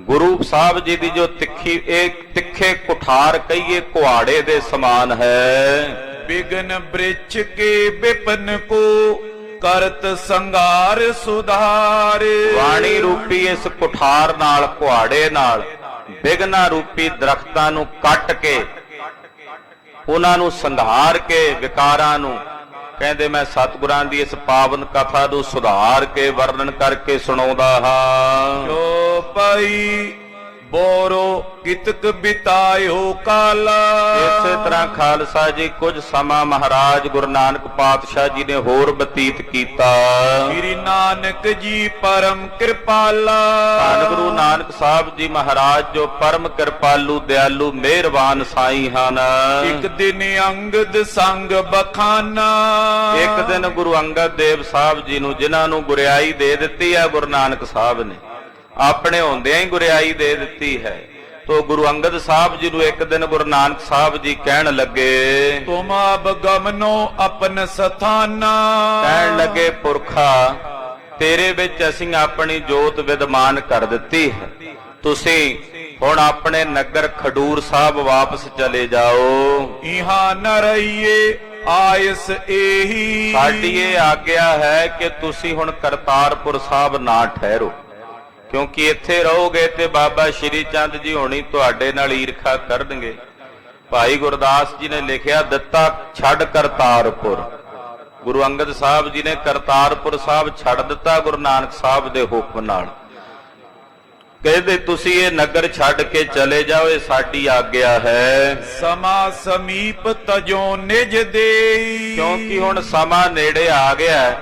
ਗੁਰੂ ਸਾਹਿਬ ਜੀ ਦੀ ਜੋ ਤਿੱਖੇ ਕੁਠਾਰ ਕਹੀਏ ਕੁਹਾੜੇ ਦੇ ਸਮਾਨ ਹੈ। ਬਿਗਨ ਬ੍ਰਿਛ ਕੇ ਵਿਪਨ ਕੋ ਕਰਤ ਸੰਘਾਰ ਸੁਧਾਰ। ਬਾਣੀ ਰੂਪੀ ਇਸ ਕੁਠਾਰ ਨਾਲ, ਕੁਹਾੜੇ ਨਾਲ ਬਿਗਨਾ ਰੂਪੀ ਦਰਖਤਾਂ ਨੂੰ ਕੱਟ ਕੇ, ਉਹਨਾਂ ਨੂੰ ਸੰਘਾਰ ਕੇ, ਵਿਕਾਰਾਂ ਨੂੰ, ਕਹਿੰਦੇ ਮੈਂ ਸਤਿਗੁਰਾਂ ਦੀ ਇਸ ਪਾਵਨ ਕਥਾ ਨੂੰ ਸੁਧਾਰ ਕੇ ਵਰਣਨ ਕਰਕੇ ਸੁਣਾਉਂਦਾ ਹਾਂ। ਜੋ ਪਈ ਬੋਰੋ ਕਿਤਕ ਬਿਤਾਇਓ ਕਾਲਾ। ਇਸੇ ਤਰ੍ਹਾਂ ਖਾਲਸਾ ਜੀ ਕੁਝ ਸਮਾਂ ਮਹਾਰਾਜ ਗੁਰੂ ਨਾਨਕ ਪਾਤਸ਼ਾਹ ਜੀ ਨੇ ਹੋਰ ਬਤੀਤ ਕੀਤਾ। ਸ੍ਰੀ ਨਾਨਕ ਜੀ ਪਰਮ ਕਿਰਪਾਲਾ। ਧੰਨ ਗੁਰੂ ਨਾਨਕ ਸਾਹਿਬ ਜੀ ਮਹਾਰਾਜ ਜੋ ਪਰਮ ਕਿਰਪਾਲੂ, ਦਿਆਲੂ, ਮਿਹਰਬਾਨ ਸਾਈਂ ਹਨ। ਇੱਕ ਦਿਨ ਅੰਗਦ ਸੰਗ ਬਖਾਨਾ। ਇੱਕ ਦਿਨ ਗੁਰੂ ਅੰਗਦ ਦੇਵ ਸਾਹਿਬ ਜੀ ਨੂੰ, ਜਿਨ੍ਹਾਂ ਨੂੰ ਗੁਰਿਆਈ ਦੇ ਦਿੱਤੀ ਹੈ ਗੁਰੂ ਨਾਨਕ ਸਾਹਿਬ ਨੇ, ਆਪਣੇ ਹੁੰਦਿਆਂ ਹੀ ਗੁਰਿਆਈ ਦੇ ਦਿੱਤੀ ਹੈ, ਤੋ ਗੁਰੂ ਅੰਗਦ ਸਾਹਿਬ ਜੀ ਨੂੰ ਇੱਕ ਦਿਨ ਗੁਰੂ ਨਾਨਕ ਸਾਹਿਬ ਜੀ ਕਹਿਣ ਲੱਗੇ, ਤੁਮ ਅਬ ਗਮਨੋ ਆਪਨ ਸਥਾਨਾ। ਕਹਿਣ ਲੱਗੇ ਪੁਰਖਾ, ਤੇਰੇ ਵਿੱਚ ਅਸੀਂ ਆਪਣੀ ਜੋਤ ਵਿਦਮਾਨ ਕਰ ਦਿੱਤੀ ਹੈ, ਤੁਸੀਂ ਹੁਣ ਆਪਣੇ ਨਗਰ ਖਡੂਰ ਸਾਹਿਬ ਵਾਪਸ ਚਲੇ ਜਾਓ। ਇਹਾਂ ਨ ਰਹੀਏ ਆਇਸ ਇਹੀ। ਸਾਡੀ ਇਹ ਆਗਿਆ ਹੈ ਕਿ ਤੁਸੀਂ ਹੁਣ ਕਰਤਾਰਪੁਰ ਸਾਹਿਬ ਨਾ ਠਹਿਰੋ, ਕਿਉਂਕਿ ਇੱਥੇ ਰਹੋਗੇ ਤੇ ਬਾਬਾ ਸ਼੍ਰੀ ਚੰਦ ਜੀ ਹੋਣੀ ਤੁਹਾਡੇ ਨਾਲ ਈਰਖਾ ਕਰਨਗੇ। ਭਾਈ ਗੁਰਦਾਸ ਜੀ ਨੇ ਲਿਖਿਆ, ਦਿੱਤਾ ਛੱਡ ਕਰਤਾਰਪੁਰ। ਗੁਰੂ ਅੰਗਦ ਸਾਹਿਬ ਜੀ ਨੇ ਕਰਤਾਰਪੁਰ ਸਾਹਿਬ ਛੱਡ ਦਿੱਤਾ ਗੁਰੂ ਨਾਨਕ ਸਾਹਿਬ ਦੇ ਹੁਕਮ ਨਾਲ। ਕਹਿੰਦੇ ਤੁਸੀਂ ਇਹ ਨਗਰ ਛੱਡ ਕੇ ਚਲੇ ਜਾਓ, ਇਹ ਸਾਡੀ ਆਗਿਆ ਹੈ। ਸਮਾ ਸਮੀਪ ਤਜੋ ਨਿਜ ਦੇਈ। ਕਿਉਂਕਿ ਹੁਣ ਸਮਾਂ ਨੇੜੇ ਆ ਗਿਆ ਹੈ,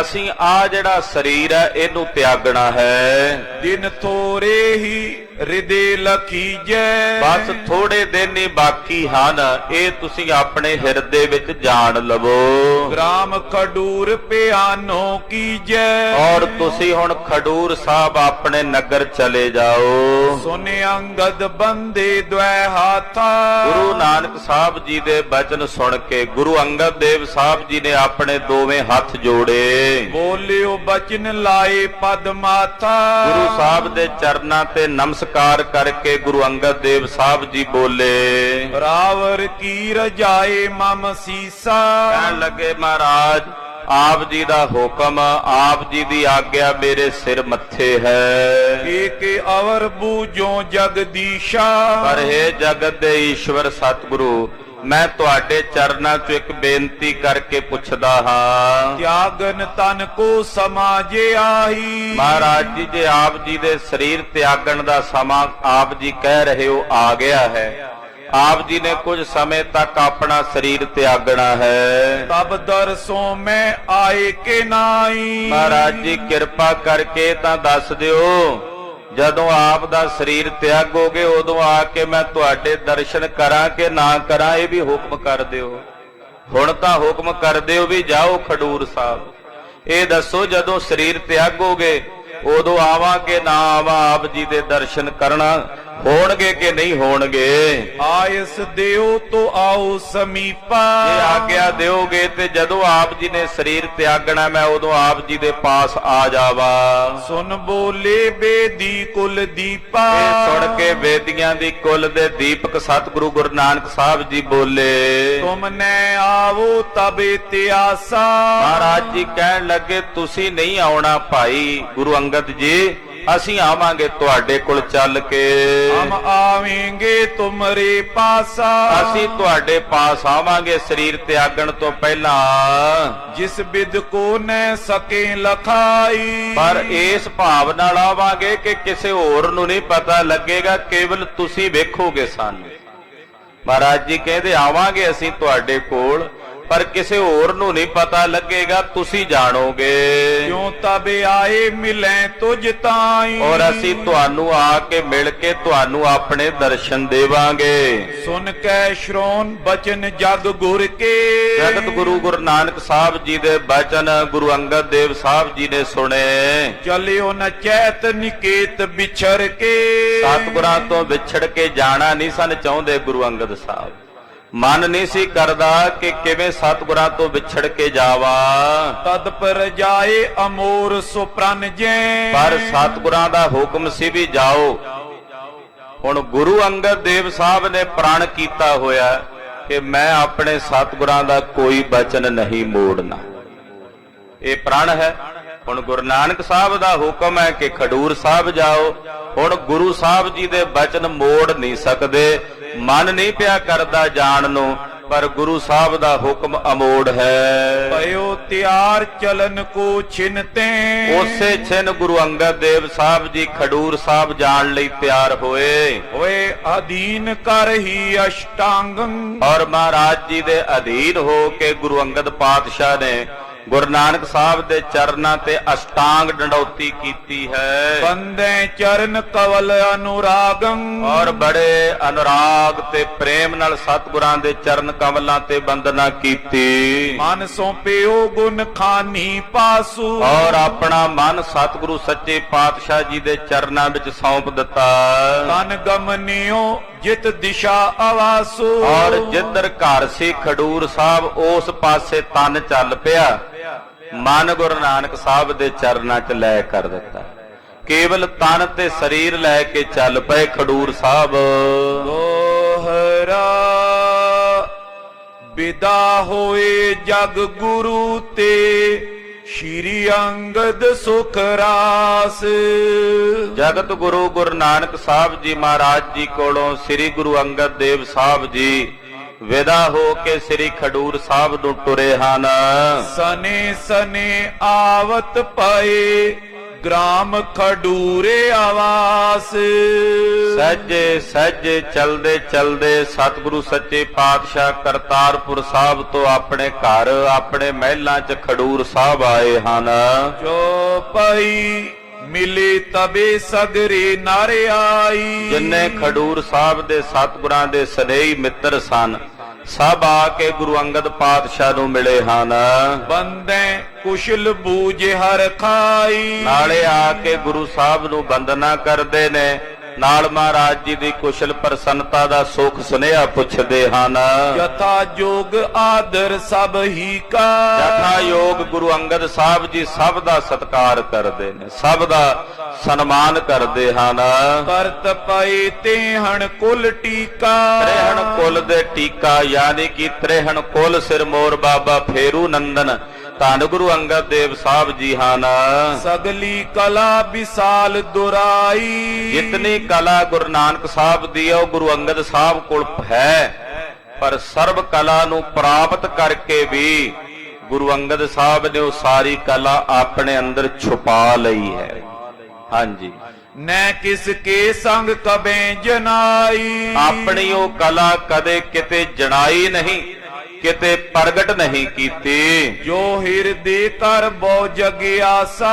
ਅਸੀਂ ਆ ਜਿਹੜਾ ਸਰੀਰ ਹੈ ਇਹਨੂੰ ਤਿਆਗਣਾ ਹੈ। ਦਿਨ ਥੋੜੇ ਹੀ ਹਿਰਦੇ ਲਖੀਜੈ। ਬਸ ਥੋੜੇ ਦਿਨ ਹੀ ਬਾਕੀ ਹਨ, ਇਹ ਤੁਸੀਂ ਆਪਣੇ ਹਿਰਦੇ ਵਿੱਚ ਜਾਣ ਲਵੋ। ਗ੍ਰਾਮ ਖਡੂਰ ਪਿਆਨੋ ਕੀਜੈ। ਔਰ ਤੁਸੀਂ ਹੁਣ ਖਡੂਰ ਸਾਹਿਬ ਆਪਣੇ ਨਗਰ ਚਲੇ ਜਾਓ। ਸੁਨ ਅੰਗਦ ਬੰਦੇ ਦੁਇ ਹਾਥਾ। ਗੁਰੂ ਨਾਨਕ ਸਾਹਿਬ ਜੀ ਦੇ ਬਚਨ ਸੁਣ ਕੇ ਗੁਰੂ ਅੰਗਦ ਦੇਵ ਸਾਹਿਬ ਜੀ ਨੇ ਆਪਣੇ ਦੋਵੇਂ ਹੱਥ ਜੋੜੇ। ਬੋਲਿਓ ਬਚਨ ਲਾਏ ਪਦ ਮਾਥਾ। ਗੁਰੂ ਸਾਹਿਬ ਦੇ ਚਰਨਾਂ ਤੇ ਨਮਸਕਾਰ ਕਰਕੇ ਗੁਰੂ ਅੰਗਦ ਦੇਵ ਸਾਹਿਬ ਜੀ ਬੋਲੇ, ਰਾਵਰ ਕੀ ਰਜਾਏ ਮਮ ਸੀਸਾ। ਕਹਿਣ ਲੱਗੇ ਮਹਾਰਾਜ, ਆਪ ਜੀ ਦਾ ਹੁਕਮ, ਆਪ ਜੀ ਦੀ ਆਗਿਆ ਮੇਰੇ ਸਿਰ ਮੱਥੇ ਹੈ। ਏਕ ਅਵਰ ਬੂਝੋ ਜਗਦੀਸ਼ਾ। ਪਰ ਹੈ ਜਗਤ ਦੇ ਈਸ਼ਵਰ ਸਤਿਗੁਰੂ, ਮੈਂ ਤੁਹਾਡੇ ਚਰਨਾਂ 'ਚ ਇੱਕ ਬੇਨਤੀ ਕਰਕੇ ਪੁੱਛਦਾ ਹਾਂ। ਤਿਆਗਨ ਤਨ ਕੋ ਸਮਾਜੇ ਆਹੀ। ਮਹਾਰਾਜ ਜੀ, ਜੇ ਆਪ ਜੀ ਦੇ ਸਰੀਰ ਤਿਆਗਣ ਦਾ ਸਮਾਂ ਆਪ ਜੀ ਕਹਿ ਰਹੇ ਹੋ ਆ ਗਿਆ ਹੈ, ਆਪ ਜੀ ਨੇ ਕੁਝ ਸਮੇਂ ਤੱਕ ਆਪਣਾ ਸਰੀਰ ਤਿਆਗਣਾ ਹੈ, ਤਬ ਦਰਸੋਂ ਮੈਂ ਆਏ ਕਿ ਨਾਈ। ਮਹਾਰਾਜ ਜੀ ਕਿਰਪਾ ਕਰਕੇ ਤਾਂ ਦੱਸ ਦਿਓ, ਜਦੋਂ ਆਪ ਦਾ ਸਰੀਰ ਤਿਆਗੋਗੇ ਉਦੋਂ ਆ ਕੇ ਮੈਂ ਤੁਹਾਡੇ ਦਰਸ਼ਨ ਕਰਾਂ ਕਿ ਨਾ ਕਰਾਂ, ਇਹ ਵੀ ਹੁਕਮ ਕਰ ਦਿਓ। ਹੁਣ ਤਾਂ ਹੁਕਮ ਕਰ ਦਿਓ ਵੀ ਜਾਓ ਖਡੂਰ ਸਾਹਿਬ। ਇਹ ਦੱਸੋ ਜਦੋਂ ਸਰੀਰ ਤਿਆਗੋਗੇ ਉਦੋਂ ਆਵਾਂ ਕਿ ਨਾ ਆਵਾਂ ਆਪ ਜੀ ਦੇ ਦਰਸ਼ਨ ਹੋਣਗੇ ਕਿ ਨਹੀਂ ਹੋਣਗੇ। ਆਇਸ ਦਿਓ ਤੋ ਆਓ ਸਮੀਪਾ। ਜੇ ਆਗਿਆ ਦਿਓਗੇ ਤੇ ਜਦੋਂ ਆਪ ਜੀ ਨੇ ਸਰੀਰ ਤਿਆਗਣਾ ਮੈਂ ਉਦੋਂ ਆਪ ਜੀ ਦੇ ਪਾਸ ਆ ਜਾਵਾ। ਸੁਨ ਬੋਲੇ ਬੇਦੀ ਕੁਲ ਦੀਪਾ। ਇਹ ਸੁਣ ਕੇ ਵੇਦੀਆਂ ਦੀ ਕੁਲ ਦੇ ਦੀਪਕ ਸਤਿਗੁਰੂ ਗੁਰੂ ਨਾਨਕ ਸਾਹਿਬ ਜੀ ਬੋਲੇ, ਤੁਮ ਨੇ ਆਵੋ ਤਬ ਇਤਿਆਸਾ। ਮਹਾਰਾਜ ਜੀ ਕਹਿਣ ਲੱਗੇ ਤੁਸੀਂ ਨਹੀਂ ਆਉਣਾ ਭਾਈ ਗੁਰੂ ਅੰਗਦ ਜੀ, ਅਸੀਂ ਆਵਾਂਗੇ ਤੁਹਾਡੇ ਕੋਲ ਚੱਲ ਕੇ। ਹਮ ਆਵੇਂਗੇ ਤੁਮਰੇ ਪਾਸਾ। ਅਸੀਂ ਤੁਹਾਡੇ ਪਾਸ ਆਵਾਂਗੇ ਸਰੀਰ ਤਿਆਗਣ ਤੋਂ ਪਹਿਲਾਂ। ਜਿਸ ਬਿਦ ਕੋ ਨੈ ਸਕੇ ਲਖਾਈ। ਪਰ ਇਸ ਭਾਵ ਨਾਲ ਆਵਾਂਗੇ ਕਿ ਕਿਸੇ ਹੋਰ ਨੂੰ ਨਹੀਂ ਪਤਾ ਲੱਗੇਗਾ, ਕੇਵਲ ਤੁਸੀਂ ਵੇਖੋਗੇ ਸਾਨੂੰ। ਮਹਾਰਾਜ ਜੀ ਕਹਿੰਦੇ ਆਵਾਂਗੇ ਅਸੀਂ ਤੁਹਾਡੇ ਕੋਲ, ਪਰ ਕਿਸੇ ਹੋਰ ਨੂੰ ਨਹੀਂ ਪਤਾ ਲੱਗੇਗਾ, ਤੁਸੀਂ ਜਾਣੋਗੇ। ਕਿਉਂ ਤਬ ਆਏ ਮਿਲੈ ਤੁਝ ਤਾਈ। ਔਰ ਅਸੀਂ ਤੁਹਾਨੂੰ ਆ ਕੇ ਮਿਲ ਕੇ ਤੁਹਾਨੂੰ ਆਪਣੇ ਦਰਸ਼ਨ ਦੇਵਾਂਗੇ। ਸੁਨ ਕੈ ਸ਼੍ਰੋਣ ਬਚਨ ਜਗ ਗੁਰ ਕੇ। ਜਗਤ ਗੁਰੂ ਗੁਰੂ ਨਾਨਕ ਸਾਹਿਬ ਜੀ ਦੇ ਬਚਨ ਗੁਰੂ ਅੰਗਦ ਦੇਵ ਸਾਹਿਬ ਜੀ ਨੇ ਸੁਣੇ। ਚਲਿਓ ਨ ਚੈਤ ਨਿਕੇਤ ਵਿਛੜ ਕੇ। ਸਤਿਗੁਰਾਂ ਤੋਂ ਵਿਛੜ ਕੇ ਜਾਣਾ ਨਹੀਂ ਸਨ ਚਾਹੁੰਦੇ ਗੁਰੂ ਅੰਗਦ ਸਾਹਿਬ। ਮਨ ਨਹੀਂ ਸੀ ਕਰਦਾ ਕਿ ਕਿਵੇਂ ਸਤਿਗੁਰਾਂ ਤੋਂ ਵਿਛੜ ਕੇ ਜਾਵਾ। ਤਦ ਪਰ ਜਾਏ ਅਮੋਰ ਸੁਪਰਨ ਜੈ। ਪਰ ਸਤਿਗੁਰਾਂ ਦਾ ਹੁਕਮ ਸੀ ਵੀ ਜਾਓ। ਹੁਣ ਗੁਰੂ ਅੰਗਦ ਦੇਵ ਸਾਹਿਬ ਨੇ ਪ੍ਰਣ ਕੀਤਾ ਹੋਇਆ ਕਿ ਮੈਂ ਆਪਣੇ ਸਤਿਗੁਰਾਂ ਦਾ ਕੋਈ ਬਚਨ ਨਹੀਂ ਮੋੜਨਾ। ਇਹ ਪ੍ਰਣ ਹੈ। ਹੁਣ ਗੁਰੂ ਨਾਨਕ ਸਾਹਿਬ ਦਾ ਹੁਕਮ ਹੈ ਕਿ ਖਡੂਰ ਸਾਹਿਬ ਜਾਓ। ਹੁਣ ਗੁਰੂ ਸਾਹਿਬ ਜੀ ਦੇ ਬਚਨ ਮੋੜ ਨਹੀਂ ਸਕਦੇ। ਮਨ ਨਹੀਂ ਪਿਆ ਕਰਦਾ ਜਾਣ ਨੂੰ, ਪਰ ਗੁਰੂ ਸਾਹਿਬ ਦਾ ਹੁਕਮ ਅਮੋੜ ਹੈ। ਭਇਓ ਤਿਆਰ ਚਲਨ ਕੋ ਛਿਨਤੇ। ਉਸੇ ਛਿਨ ਗੁਰੂ ਅੰਗਦ ਦੇਵ ਸਾਹਿਬ ਜੀ ਖਡੂਰ ਸਾਹਿਬ ਜਾਣ ਲਈ ਤਿਆਰ ਹੋਏ। ਓਏ ਅਧੀਨ ਕਰ ਹੀ ਅਸ਼ਟਾਂਗੰ। ਔਰ ਮਹਾਰਾਜ ਜੀ ਦੇ ਅਧੀਨ ਹੋ ਕੇ ਗੁਰੂ ਅੰਗਦ ਪਾਤਸ਼ਾਹ ਨੇ ਗੁਰੂ ਨਾਨਕ ਸਾਹਿਬ ਦੇ ਚਰਨਾਂ ਤੇ ਅਸ਼ਟਾਂਗ ਡੰਡੌਤੀ ਕੀਤੀ ਹੈ। ਬੰਦੇ ਚਰਨ ਕਵਲ ਅਨੁਰਾਗੰ। ਔਰ ਬੜੇ ਅਨੁਰਾਗ ਤੇ ਪ੍ਰੇਮ ਨਾਲ ਸਤਿਗੁਰਾਂ ਦੇ ਚਰਨ ਕਮਲਾਂ ਤੇ ਬੰਦਨਾ ਕੀਤੀ। ਮਨ ਸੌਂਪਿਓ ਗੁਣ ਖਾਨੀ ਪਾਸੂ। ਔਰ ਆਪਣਾ ਮਨ ਸਤਿਗੁਰੂ ਸੱਚੇ ਪਾਤਸ਼ਾਹ ਜੀ ਦੇ ਚਰਨਾਂ ਵਿੱਚ ਸੌਂਪ ਦਿੱਤਾ। ਤਨ ਗਮਨਿਓ ਜਿਤ ਦਿਸ਼ਾ ਆਵਾਸੂ। ਔਰ ਜਿੱਧਰ ਘਰ ਸੀ ਖਡੂਰ ਸਾਹਿਬ ਉਸ ਪਾਸੇ ਤਨ ਚੱਲ ਪਿਆ। ਮਨ ਗੁਰੂ ਨਾਨਕ ਸਾਹਿਬ ਦੇ ਚਰਨਾਂ 'ਚ ਲੈ ਕਰ ਦਿੱਤਾ। ਕੇਵਲ ਤਨ ਤੇ ਸਰੀਰ ਲੈ ਕੇ ਚੱਲ ਪਏ ਖਡੂਰ ਸਾਹਿਬ। ਦੋਹਰਾ ਵਿਦਾ ਹੋਏ ਜਗ ਗੁਰੂ ਤੇ ਸ਼੍ਰੀ ਅੰਗਦ ਸੁਖ ਰਾਸ। ਜਗਤ ਗੁਰੂ ਗੁਰੂ ਨਾਨਕ ਸਾਹਿਬ ਜੀ ਮਹਾਰਾਜ ਜੀ ਕੋਲੋਂ ਸ੍ਰੀ ਗੁਰੂ ਅੰਗਦ ਦੇਵ ਸਾਹਿਬ ਜੀ ਵਿਦਾ ਹੋ ਕੇ ਸ੍ਰੀ ਖਡੂਰ ਸਾਹਿਬ ਨੂੰ ਟੁਰੇ ਹਨ। ਸਨੇ ਸਨੇ ਆਵਤ ਪਏ ਗ੍ਰਾਮ ਖਡੂਰੇ ਆਵਾਸ। ਸਹਿਜੇ ਸਹਿਜੇ ਚਲਦੇ ਚਲਦੇ ਸਤਿਗੁਰੂ ਸੱਚੇ ਪਾਤਸ਼ਾਹ ਕਰਤਾਰਪੁਰ ਸਾਹਿਬ ਤੋਂ ਆਪਣੇ ਘਰ ਆਪਣੇ ਮਹਿਲਾਂ 'ਚ ਖਡੂਰ ਸਾਹਿਬ ਆਏ ਹਨ। ਜੋ ਪਈ ਮਿਲੇ ਤਬੇ ਸਗਰੇ ਨਾਰੇ ਆਈ। ਜਿੰਨੇ ਖਡੂਰ ਸਾਹਿਬ ਦੇ ਸਤਿਗੁਰਾਂ ਦੇ ਸਨੇਹੀ ਮਿੱਤਰ ਸਨ ਸਭ ਆ ਕੇ ਗੁਰੂ ਅੰਗਦ ਪਾਤਸ਼ਾਹ ਨੂੰ ਮਿਲੇ ਹਨ। ਬੰਦੇ ਕੁਸ਼ਲ ਬੂਝ ਹਰ ਖਾਈ। ਨਾਲੇ ਆ ਕੇ ਗੁਰੂ ਸਾਹਿਬ ਨੂੰ ਬੰਦਨਾ ਕਰਦੇ ਨੇ, ਨਾਲ ਮਹਾਰਾਜ ਜੀ ਦੀ ਕੁਸ਼ਲ ਪ੍ਰਸੰਨਤਾ ਦਾ ਸੁਖ ਸੁਨੇਹਾ ਪੁੱਛਦੇ ਹਨ। ਯਥਾ ਜੋਗ ਆਦਰ ਸਭ ਹੀ ਕਾ। ਯਥਾ ਯੋਗ ਗੁਰੂ ਅੰਗਦ ਸਾਹਿਬ ਜੀ ਸਭ ਦਾ ਸਤਿਕਾਰ ਕਰਦੇ ਨੇ, ਸਭ ਦਾ ਸਨਮਾਨ ਕਰਦੇ ਹਨ। ਕਰਤ ਪਏ ਤੇਹਣ ਕੁਲ ਟੀਕਾ। ਤ੍ਰੇਹਣ ਕੁਲ ਦੇ ਟੀਕਾ ਯਾਨੀ ਕਿ ਤ੍ਰੇਹਣ ਕੁਲ ਸਿਰ ਮੋਰ ਬਾਬਾ ਫੇਰੂ ਨੰਦਨ ਧੰਨ ਗੁਰੂ ਅੰਗਦ ਦੇਵ ਸਾਹਿਬ ਜੀ ਹਨ। ਸਗਲੀ ਕਲਾ ਵਿਸਾਲ ਦੁਰਾਈ। ਜਿਤਨੀ ਕਲਾ ਗੁਰੂ ਨਾਨਕ ਸਾਹਿਬ ਦੀ ਹੈ ਉਹ ਗੁਰੂ ਅੰਗਦ ਸਾਹਿਬ ਕੋਲ ਹੈ, ਪਰ ਸਰਬ ਕਲਾ ਨੂੰ ਪ੍ਰਾਪਤ ਕਰਕੇ ਵੀ ਗੁਰੂ ਅੰਗਦ ਸਾਹਿਬ ਨੇ ਉਹ ਸਾਰੀ ਕਲਾ ਆਪਣੇ ਅੰਦਰ ਛੁਪਾ ਲਈ ਹੈ। ਹਾਂਜੀ, ਨੈ ਕਿਸ ਕੇ ਸੰਗ ਕਬੇ ਜਨਾਈ। ਆਪਣੀ ਉਹ ਕਲਾ ਕਦੇ ਕਿਤੇ ਜਣਾਈ ਨਹੀਂ, ਕਿਤੇ ਪ੍ਰਗਟ ਨਹੀਂ ਕੀਤੀ। ਜੋ ਹਿਰਦੇ ਕਰ ਬਹੁ ਜਗਿਆਸਾ,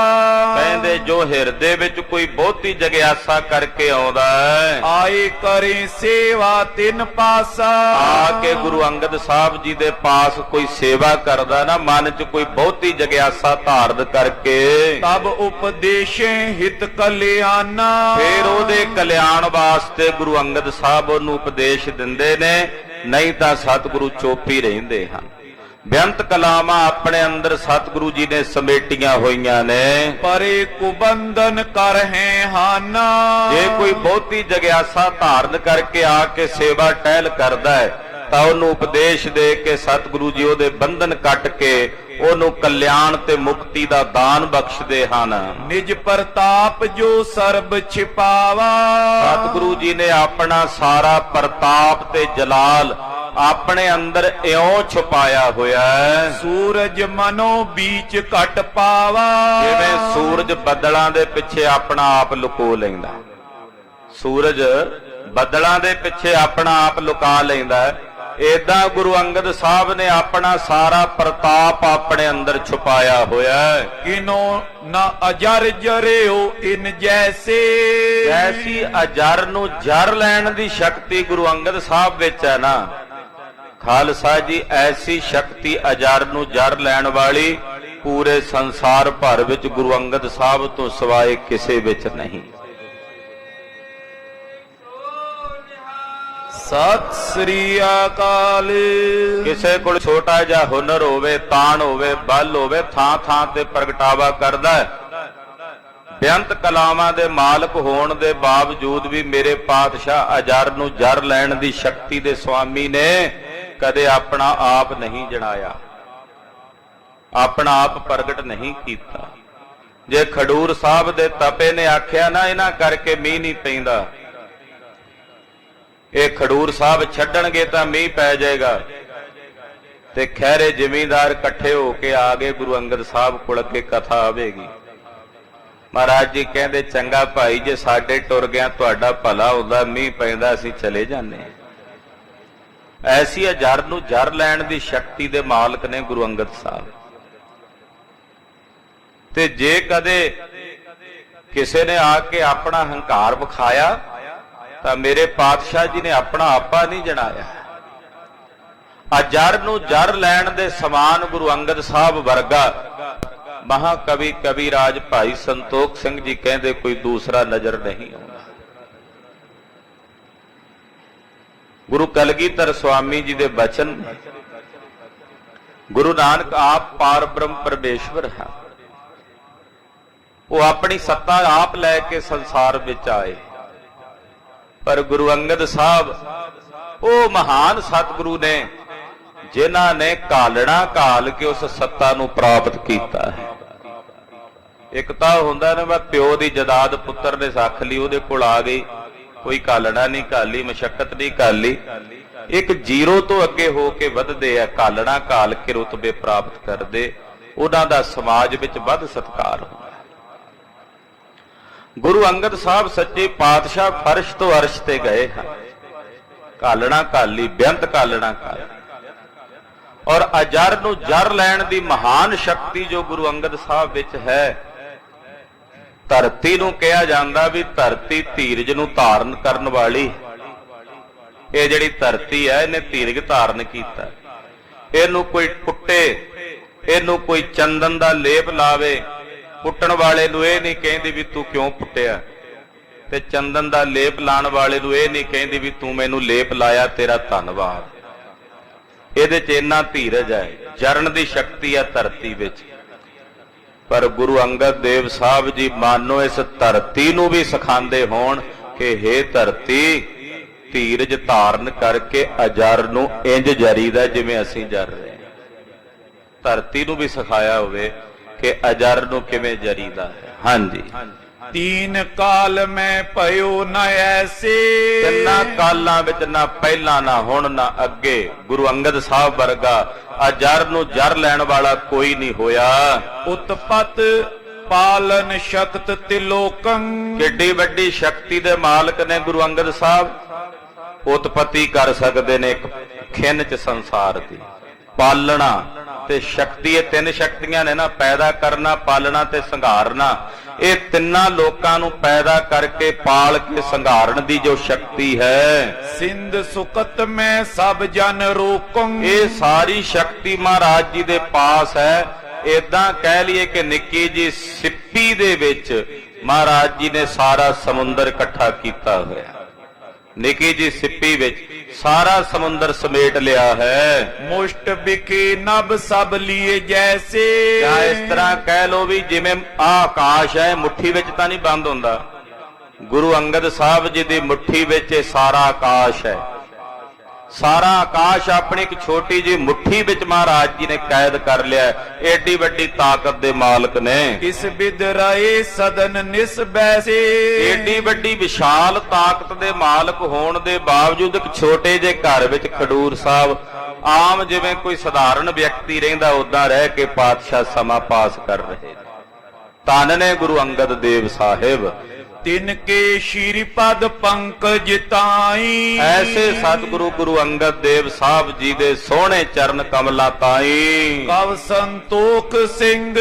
ਕਹਿੰਦੇ ਜੋ ਹਿਰਦੇ ਵਿੱਚ ਕੋਈ ਬਹੁਤੀ ਜਗਿਆਸਾ ਕਰਕੇ ਆਉਂਦਾ ਹੈ, ਆਏ ਕਰੇ ਸੇਵਾ ਤਿਨ ਪਾਸਾ। ਆ ਕੇ ਗੁਰੂ ਅੰਗਦ ਸਾਹਿਬ ਜੀ ਦੇ ਪਾਸ ਕੋਈ ਸੇਵਾ ਕਰਦਾ ਨਾ, ਮਨ 'ਚ ਕੋਈ ਬਹੁਤੀ ਜਗਿਆਸਾ ਧਾਰਨ ਕਰਕੇ, ਤਬ ਉਪਦੇਸ਼ੇ ਹਿਤ ਕਲਿਆਣਾ। ਫਿਰ ਉਹਦੇ ਕਲਿਆਣ ਵਾਸਤੇ ਗੁਰੂ ਅੰਗਦ ਸਾਹਿਬ ਉਹਨੂੰ ਉਪਦੇਸ਼ ਦਿੰਦੇ ਨੇ, ਨਹੀਂ ਤਾਂ ਸਤਿਗੁਰੂ ਚੋਪੀ ਰਹਿੰਦੇ ਹਨ। ਬੇਅੰਤ ਕਲਾਮਾਂ ਆਪਣੇ ਅੰਦਰ ਸਤਿਗੁਰੂ ਜੀ ਨੇ ਸਮੇਟੀਆਂ ਹੋਈਆਂ ਨੇ। ਪਰੇ ਕੁਬੰਧਨ ਕਰ ਹੈ ਹਾਨਾ, ਜੇ ਕੋਈ ਬਹੁਤੀ ਜਗਿਆਸਾ ਧਾਰਨ ਕਰਕੇ ਆ ਕੇ ਸੇਵਾ ਟਹਿਲ ਕਰਦਾ ਹੈ ਤਾਂ ਉਹਨੂੰ ਉਪਦੇਸ਼ ਦੇ ਕੇ ਸਤਿਗੁਰੂ ਜੀ ਉਹਦੇ ਬੰਧਨ ਕੱਟ ਕੇ ਉਹਨੂੰ ਕਲਿਆਣ ਤੇ ਮੁਕਤੀ ਦਾ ਦਾਨ ਬਖਸ਼ਦੇ ਹਨ। ਨਿਜ ਪ੍ਰਤਾਪ ਜੋ ਸਰਬ ਛਿਪਾਵਾ, ਸਤਿਗੁਰੂ ਜੀ ਨੇ ਆਪਣਾ ਸਾਰਾ ਪ੍ਰਤਾਪ ਤੇ ਜਲਾਲ ਆਪਣੇ ਅੰਦਰ ਇਉਂ ਛੁਪਾਇਆ ਹੋਇਆ ਹੈ। ਸੂਰਜ ਮਨੋ ਬੀਚ ਘਟ ਪਾਵਾ, ਜਿਵੇਂ ਸੂਰਜ ਬੱਦਲਾਂ ਦੇ ਪਿੱਛੇ ਆਪਣਾ ਆਪ ਲੁਕੋ ਲੈਂਦਾ, ਸੂਰਜ ਬੱਦਲਾਂ ਦੇ ਪਿੱਛੇ ਆਪਣਾ ਆਪ ਲੁਕਾ ਲੈਂਦਾ, ਏਦਾਂ ਗੁਰੂ ਅੰਗਦ ਸਾਹਿਬ ਨੇ ਆਪਣਾ ਸਾਰਾ ਪ੍ਰਤਾਪ ਆਪਣੇ ਅੰਦਰ ਛੁਪਾਇਆ ਹੋਇਆ ਹੈ। ਕਿਨੋ ਨਾ ਅਜਰ ਜਰਿਓ ਇਨ ਜੈਸੇ, ਐਸੀ ਅਜਰ ਨੂੰ ਜਰ ਲੈਣ ਦੀ ਸ਼ਕਤੀ ਗੁਰੂ ਅੰਗਦ ਸਾਹਿਬ ਵਿੱਚ ਹੈ ਨਾ। ਖਾਲਸਾ ਜੀ, ਐਸੀ ਸ਼ਕਤੀ ਅਜਰ ਨੂੰ ਜਰ ਲੈਣ ਵਾਲੀ ਪੂਰੇ ਸੰਸਾਰ ਭਰ ਵਿੱਚ ਗੁਰੂ ਅੰਗਦ ਸਾਹਿਬ ਤੋਂ ਸਿਵਾਏ ਕਿਸੇ ਵਿੱਚ ਨਹੀਂ। ਸਤਿ ਸ੍ਰੀ ਅਕਾਲ। ਕਿਸੇ ਕੋਲ ਛੋਟਾ ਜਿਹਾ ਹੁਨਰ ਹੋਵੇ, ਤਾਣ ਹੋਵੇ, ਬਲ ਹੋਵੇ, ਥਾਂ ਥਾਂ ਤੇ ਪ੍ਰਗਟਾਵਾ ਕਰਦਾ ਹੈ। ਬੇਅੰਤ ਕਲਾਮਾਂ ਦੇ ਮਾਲਕ ਹੋਣ ਦੇ ਬਾਵਜੂਦ ਵੀ ਮੇਰੇ ਪਾਤਸ਼ਾਹ ਅਜਰ ਨੂੰ ਜਰ ਲੈਣ ਦੀ ਸ਼ਕਤੀ ਦੇ ਸੁਆਮੀ ਨੇ ਕਦੇ ਆਪਣਾ ਆਪ ਨਹੀਂ ਜਣਾਇਆ, ਆਪਣਾ ਆਪ ਪ੍ਰਗਟ ਨਹੀਂ ਕੀਤਾ। ਜੇ ਖਡੂਰ ਸਾਹਿਬ ਦੇ ਤਪੇ ਨੇ ਆਖਿਆ ਨਾ ਇਹਨਾਂ ਕਰਕੇ ਮੀਂਹ ਨਹੀਂ ਪੈਂਦਾ, ਇਹ ਖਡੂਰ ਸਾਹਿਬ ਛੱਡਣਗੇ ਤਾਂ ਮੀਂਹ ਪੈ ਜਾਏਗਾ, ਤੇ ਖਹਿਰੇ ਜ਼ਿਮੀਂਦਾਰ ਇਕੱਠੇ ਹੋ ਕੇ ਆ ਗਏ ਗੁਰੂ ਅੰਗਦ ਸਾਹਿਬ ਕੋਲ, ਅੱਗੇ ਕਥਾ ਆਵੇਗੀ। ਮਹਾਰਾਜ ਜੀ ਕਹਿੰਦੇ ਚੰਗਾ ਭਾਈ, ਜੇ ਸਾਡੇ ਟੁਰ ਗਿਆ ਤੁਹਾਡਾ ਭਲਾ ਹੁੰਦਾ, ਮੀਂਹ ਪੈਂਦਾ ਅਸੀਂ ਚਲੇ ਜਾਂਦੇ। ਐਸੀ ਅਜਰ ਨੂੰ ਜਰ ਲੈਣ ਦੀ ਸ਼ਕਤੀ ਦੇ ਮਾਲਕ ਨੇ ਗੁਰੂ ਅੰਗਦ ਸਾਹਿਬ। ਤੇ ਜੇ ਕਦੇ ਕਿਸੇ ਨੇ ਆ ਕੇ ਆਪਣਾ ਹੰਕਾਰ ਵਿਖਾਇਆ ਤਾਂ ਮੇਰੇ ਪਾਤਸ਼ਾਹ ਜੀ ਨੇ ਆਪਣਾ ਆਪਾ ਨਹੀਂ ਜਣਾਇਆ। ਅਜਰ ਨੂੰ ਜਰ ਲੈਣ ਦੇ ਸਮਾਨ ਗੁਰੂ ਅੰਗਦ ਸਾਹਿਬ ਵਰਗਾ ਮਹਾਕਵੀ ਕਵੀਰਾਜ ਭਾਈ ਸੰਤੋਖ ਸਿੰਘ ਜੀ ਕਹਿੰਦੇ ਕੋਈ ਦੂਸਰਾ ਨਜ਼ਰ ਨਹੀਂ ਆਉਂਦਾ। ਗੁਰੂ ਕਲਗੀਧਰ ਸੁਆਮੀ ਜੀ ਦੇ ਬਚਨ, ਗੁਰੂ ਨਾਨਕ ਆਪ ਪਾਰ ਬ੍ਰਹਮ ਪਰਮੇਸ਼ਵਰ ਹੈ, ਉਹ ਆਪਣੀ ਸੱਤਾ ਆਪ ਲੈ ਕੇ ਸੰਸਾਰ ਵਿੱਚ ਆਏ। ਪਰ ਗੁਰੂ ਅੰਗਦ ਸਾਹਿਬ ਉਹ ਮਹਾਨ ਸਤਿਗੁਰੂ ਨੇ ਜਿਨ੍ਹਾਂ ਨੇ ਕਾਲਣਾ ਕਾਲ ਕੇ ਉਸ ਸੱਤਾ ਨੂੰ ਪ੍ਰਾਪਤ ਕੀਤਾ ਹੈ। ਇੱਕ ਤਾਂ ਹੁੰਦਾ ਨਾ, ਪਿਓ ਦੀ ਜਦਾਦ ਪੁੱਤਰ ਨੇ ਸੱਖ ਲਈ, ਉਹਦੇ ਕੋਲ ਆ ਗਈ, ਕੋਈ ਕਾਲਣਾ ਨਹੀਂ ਕਾਲੀ, ਮਸ਼ੱਕਤ ਨਹੀਂ ਕਾਲੀ। ਇੱਕ ਜ਼ੀਰੋ ਤੋਂ ਅੱਗੇ ਹੋ ਕੇ ਵੱਧਦੇ ਆ, ਕਾਲਣਾ ਕਾਲ ਕੇ ਰੁਤਬੇ ਪ੍ਰਾਪਤ ਕਰਦੇ, ਉਹਨਾਂ ਦਾ ਸਮਾਜ ਵਿੱਚ ਵੱਧ ਸਤਿਕਾਰ ਹੁੰਦਾ। ਗੁਰੂ ਅੰਗਦ ਸਾਹਿਬ ਸੱਚੇ ਪਾਤਸ਼ਾਹ ਫਰਸ਼ ਤੋਂ ਅਰਸ਼ ਤੇ ਗਏ ਹਨ, ਕਾਲਣਾ ਕਾਲੀ, ਬੇਅੰਤ ਕਾਲਣਾ ਕਾਲੀ। ਔਰ ਅਜਰ ਨੂੰ ਜਰ ਲੈਣ ਦੀ ਮਹਾਨ ਸ਼ਕਤੀ ਜੋ ਗੁਰੂ ਅੰਗਦ ਸਾਹਿਬ ਵਿੱਚ ਹੈ। ਧਰਤੀ ਨੂੰ ਕਿਹਾ ਜਾਂਦਾ ਵੀ ਧਰਤੀ ਧੀਰਜ ਨੂੰ ਧਾਰਨ ਕਰਨ ਵਾਲੀ। ਇਹ ਜਿਹੜੀ ਧਰਤੀ ਹੈ ਇਹਨੇ ਧੀਰਜ ਧਾਰਨ ਕੀਤਾ। ਇਹਨੂੰ ਕੋਈ ਪੁੱਟੇ, ਇਹਨੂੰ ਕੋਈ ਚੰਦਨ ਦਾ ਲੇਪ ਲਾਵੇ, ਪੁੱਟਣ ਵਾਲੇ ਨੂੰ ਇਹ ਨਹੀਂ ਕਹਿੰਦੀ ਵੀ ਤੂੰ ਕਿਉਂ ਪੁੱਟਿਆ, ਤੇ ਚੰਦਨ ਦਾ ਲੇਪ ਲਾਣ ਵਾਲੇ ਨੂੰ ਇਹ ਨਹੀਂ ਕਹਿੰਦੀ ਵੀ ਤੂੰ ਮੈਨੂੰ ਲੇਪ ਲਾਇਆ, ਤੇਰਾ ਧੰਨਵਾਦ। ਇਹਦੇ 'ਚ ਇੰਨਾ ਧੀਰਜ ਹੈ, ਜਰਨ ਦੀ ਸ਼ਕਤੀ ਹੈ ਧਰਤੀ ਵਿੱਚ। ਪਰ ਗੁਰੂ ਅੰਗਦ ਦੇਵ ਸਾਹਿਬ ਜੀ ਮਾਨੋ ਇਸ ਧਰਤੀ ਨੂੰ ਵੀ ਸਿਖਾਉਂਦੇ ਹੋਣ ਕਿ ਹੇ ਧਰਤੀ, ਧੀਰਜ ਧਾਰਨ ਕਰਕੇ ਅਜਰ ਨੂੰ ਇੰਜ ਜਰੀਦਾ ਜਿਵੇਂ ਅਸੀਂ ਜਰ ਰਹੇ ਹਾਂ। ਧਰਤੀ ਨੂੰ ਵੀ ਸਿਖਾਇਆ ਹੋਵੇ ਕਿ ਅਜਰ ਨੂੰ ਕਿਵੇਂ ਜਰੀਦਾ ਹੈ। ਹਾਂਜੀ, ਤੀਨ ਕਾਲ ਮੈਂ ਭਇਓ ਨਾ ਐਸੇ, ਤਿੰਨਾਂ ਕਾਲਾਂ ਵਿੱਚ ਨਾ ਪਹਿਲਾਂ, ਨਾ ਹੁਣ, ਨਾ ਅੱਗੇ ਗੁਰੂ ਅੰਗਦ ਸਾਹਿਬ ਵਰਗਾ ਅਜਰ ਨੂੰ ਜਰ ਲੈਣ ਵਾਲਾ ਕੋਈ ਨਹੀਂ ਹੋਇਆ। ਉਤਪਤ ਪਾਲਨ ਸ਼ਕਤ ਤਿਲੋਕੰ, ਕਿੱਡੀ ਵੱਡੀ ਸ਼ਕਤੀ ਦੇ ਮਾਲਕ ਨੇ ਗੁਰੂ ਅੰਗਦ ਸਾਹਿਬ। ਉਤਪਤੀ ਕਰ ਸਕਦੇ ਨੇ ਇੱਕ ਖਿੰਨ ਚ ਸੰਸਾਰ ਦੀ, ਪਾਲਣਾ ਤੇ ਸ਼ਕਤੀ, ਇਹ ਤਿੰਨ ਸ਼ਕਤੀਆਂ ਨੇ ਨਾ, ਪੈਦਾ ਕਰਨਾ, ਪਾਲਣਾ ਤੇ ਸੰਘਾਰਨਾ। ਇਹ ਤਿੰਨਾਂ ਲੋਕਾਂ ਨੂੰ ਪੈਦਾ ਕਰਕੇ ਪਾਲ ਕੇ ਸੰਘਾਰਨ ਦੀ ਜੋ ਸ਼ਕਤੀ ਹੈ, ਸਿੰਧ ਸੁਕਤ ਮੈਂ ਸਭ ਜਨ ਰੋਕੰ, ਇਹ ਸਾਰੀ ਸ਼ਕਤੀ ਮਹਾਰਾਜ ਜੀ ਦੇ ਪਾਸ ਹੈ। ਏਦਾਂ ਕਹਿ ਲਈਏ ਕਿ ਨਿੱਕੀ ਜੀ ਸਿੱਪੀ ਦੇ ਵਿੱਚ ਮਹਾਰਾਜ ਜੀ ਨੇ ਸਾਰਾ ਸਮੁੰਦਰ ਇਕੱਠਾ ਕੀਤਾ ਹੋਇਆ। ਨਿੱਕੀ ਜੀ ਸਿੱਪੀ ਵਿੱਚ ਸਾਰਾ ਸਮੁੰਦਰ ਸਮੇਟ ਲਿਆ ਹੈ। ਮੁਸ਼ਟ ਬਿਕੇ ਨਭ ਸਭ ਲੀਏ ਜੈਸੇ, ਜਾਂ ਇਸ ਤਰ੍ਹਾਂ ਕਹਿ ਲੋ ਵੀ ਜਿਵੇਂ ਆਕਾਸ਼ ਹੈ, ਮੁੱਠੀ ਵਿੱਚ ਤਾਂ ਨਹੀਂ ਬੰਦ ਹੁੰਦਾ। ਗੁਰੂ ਅੰਗਦ ਸਾਹਿਬ ਜੀ ਦੀ ਮੁੱਠੀ ਵਿੱਚ ਇਹ ਸਾਰਾ ਆਕਾਸ਼ ਹੈ। ਸਾਰਾ ਆਕਾਸ਼ ਆਪਣੀ ਇੱਕ ਛੋਟੀ ਜਿਹੀ ਮੁੱਠੀ ਵਿੱਚ ਮਹਾਰਾਜ ਜੀ ਨੇ ਕੈਦ ਕਰ ਲਿਆ। ਏਡੀ ਵੱਡੀ ਤਾਕਤ ਦੇ ਮਾਲਕ ਨੇ। ਕਿਸ ਬਿਦ ਰਾਏ ਸਦਨ ਨਿਸਬੈਸੇ, ਏਡੀ ਵੱਡੀ ਵਿਸ਼ਾਲ ਤਾਕਤ ਦੇ ਮਾਲਕ ਹੋਣ ਦੇ ਬਾਵਜੂਦ ਇੱਕ ਛੋਟੇ ਜਿਹੇ ਘਰ ਵਿੱਚ ਖਡੂਰ ਸਾਹਿਬ ਆਮ ਜਿਵੇਂ ਕੋਈ ਸਧਾਰਨ ਵਿਅਕਤੀ ਰਹਿੰਦਾ ਉਦਾਂ ਰਹਿ ਕੇ ਪਾਤਸ਼ਾਹ ਸਮਾਂ ਪਾਸ ਕਰ ਰਹੇ। ਧੰਨ ਨੇ ਗੁਰੂ ਅੰਗਦ ਦੇਵ ਸਾਹਿਬ। ਤਿਨ ਕੇ ਸ਼੍ਰੀ ਪਦ ਪੰਕਜ ਤਾਈ, ਐਸੇ ਸਤਿਗੁਰੂ ਗੁਰੂ ਅੰਗਦ ਦੇਵ ਸਾਹਿਬ ਜੀ ਦੇ ਸੋਹਣੇ ਚਰਨ ਕਮਲਾਂ ਤਾਈ ਕਵ ਸੰਤੋਖ ਸਿੰਘ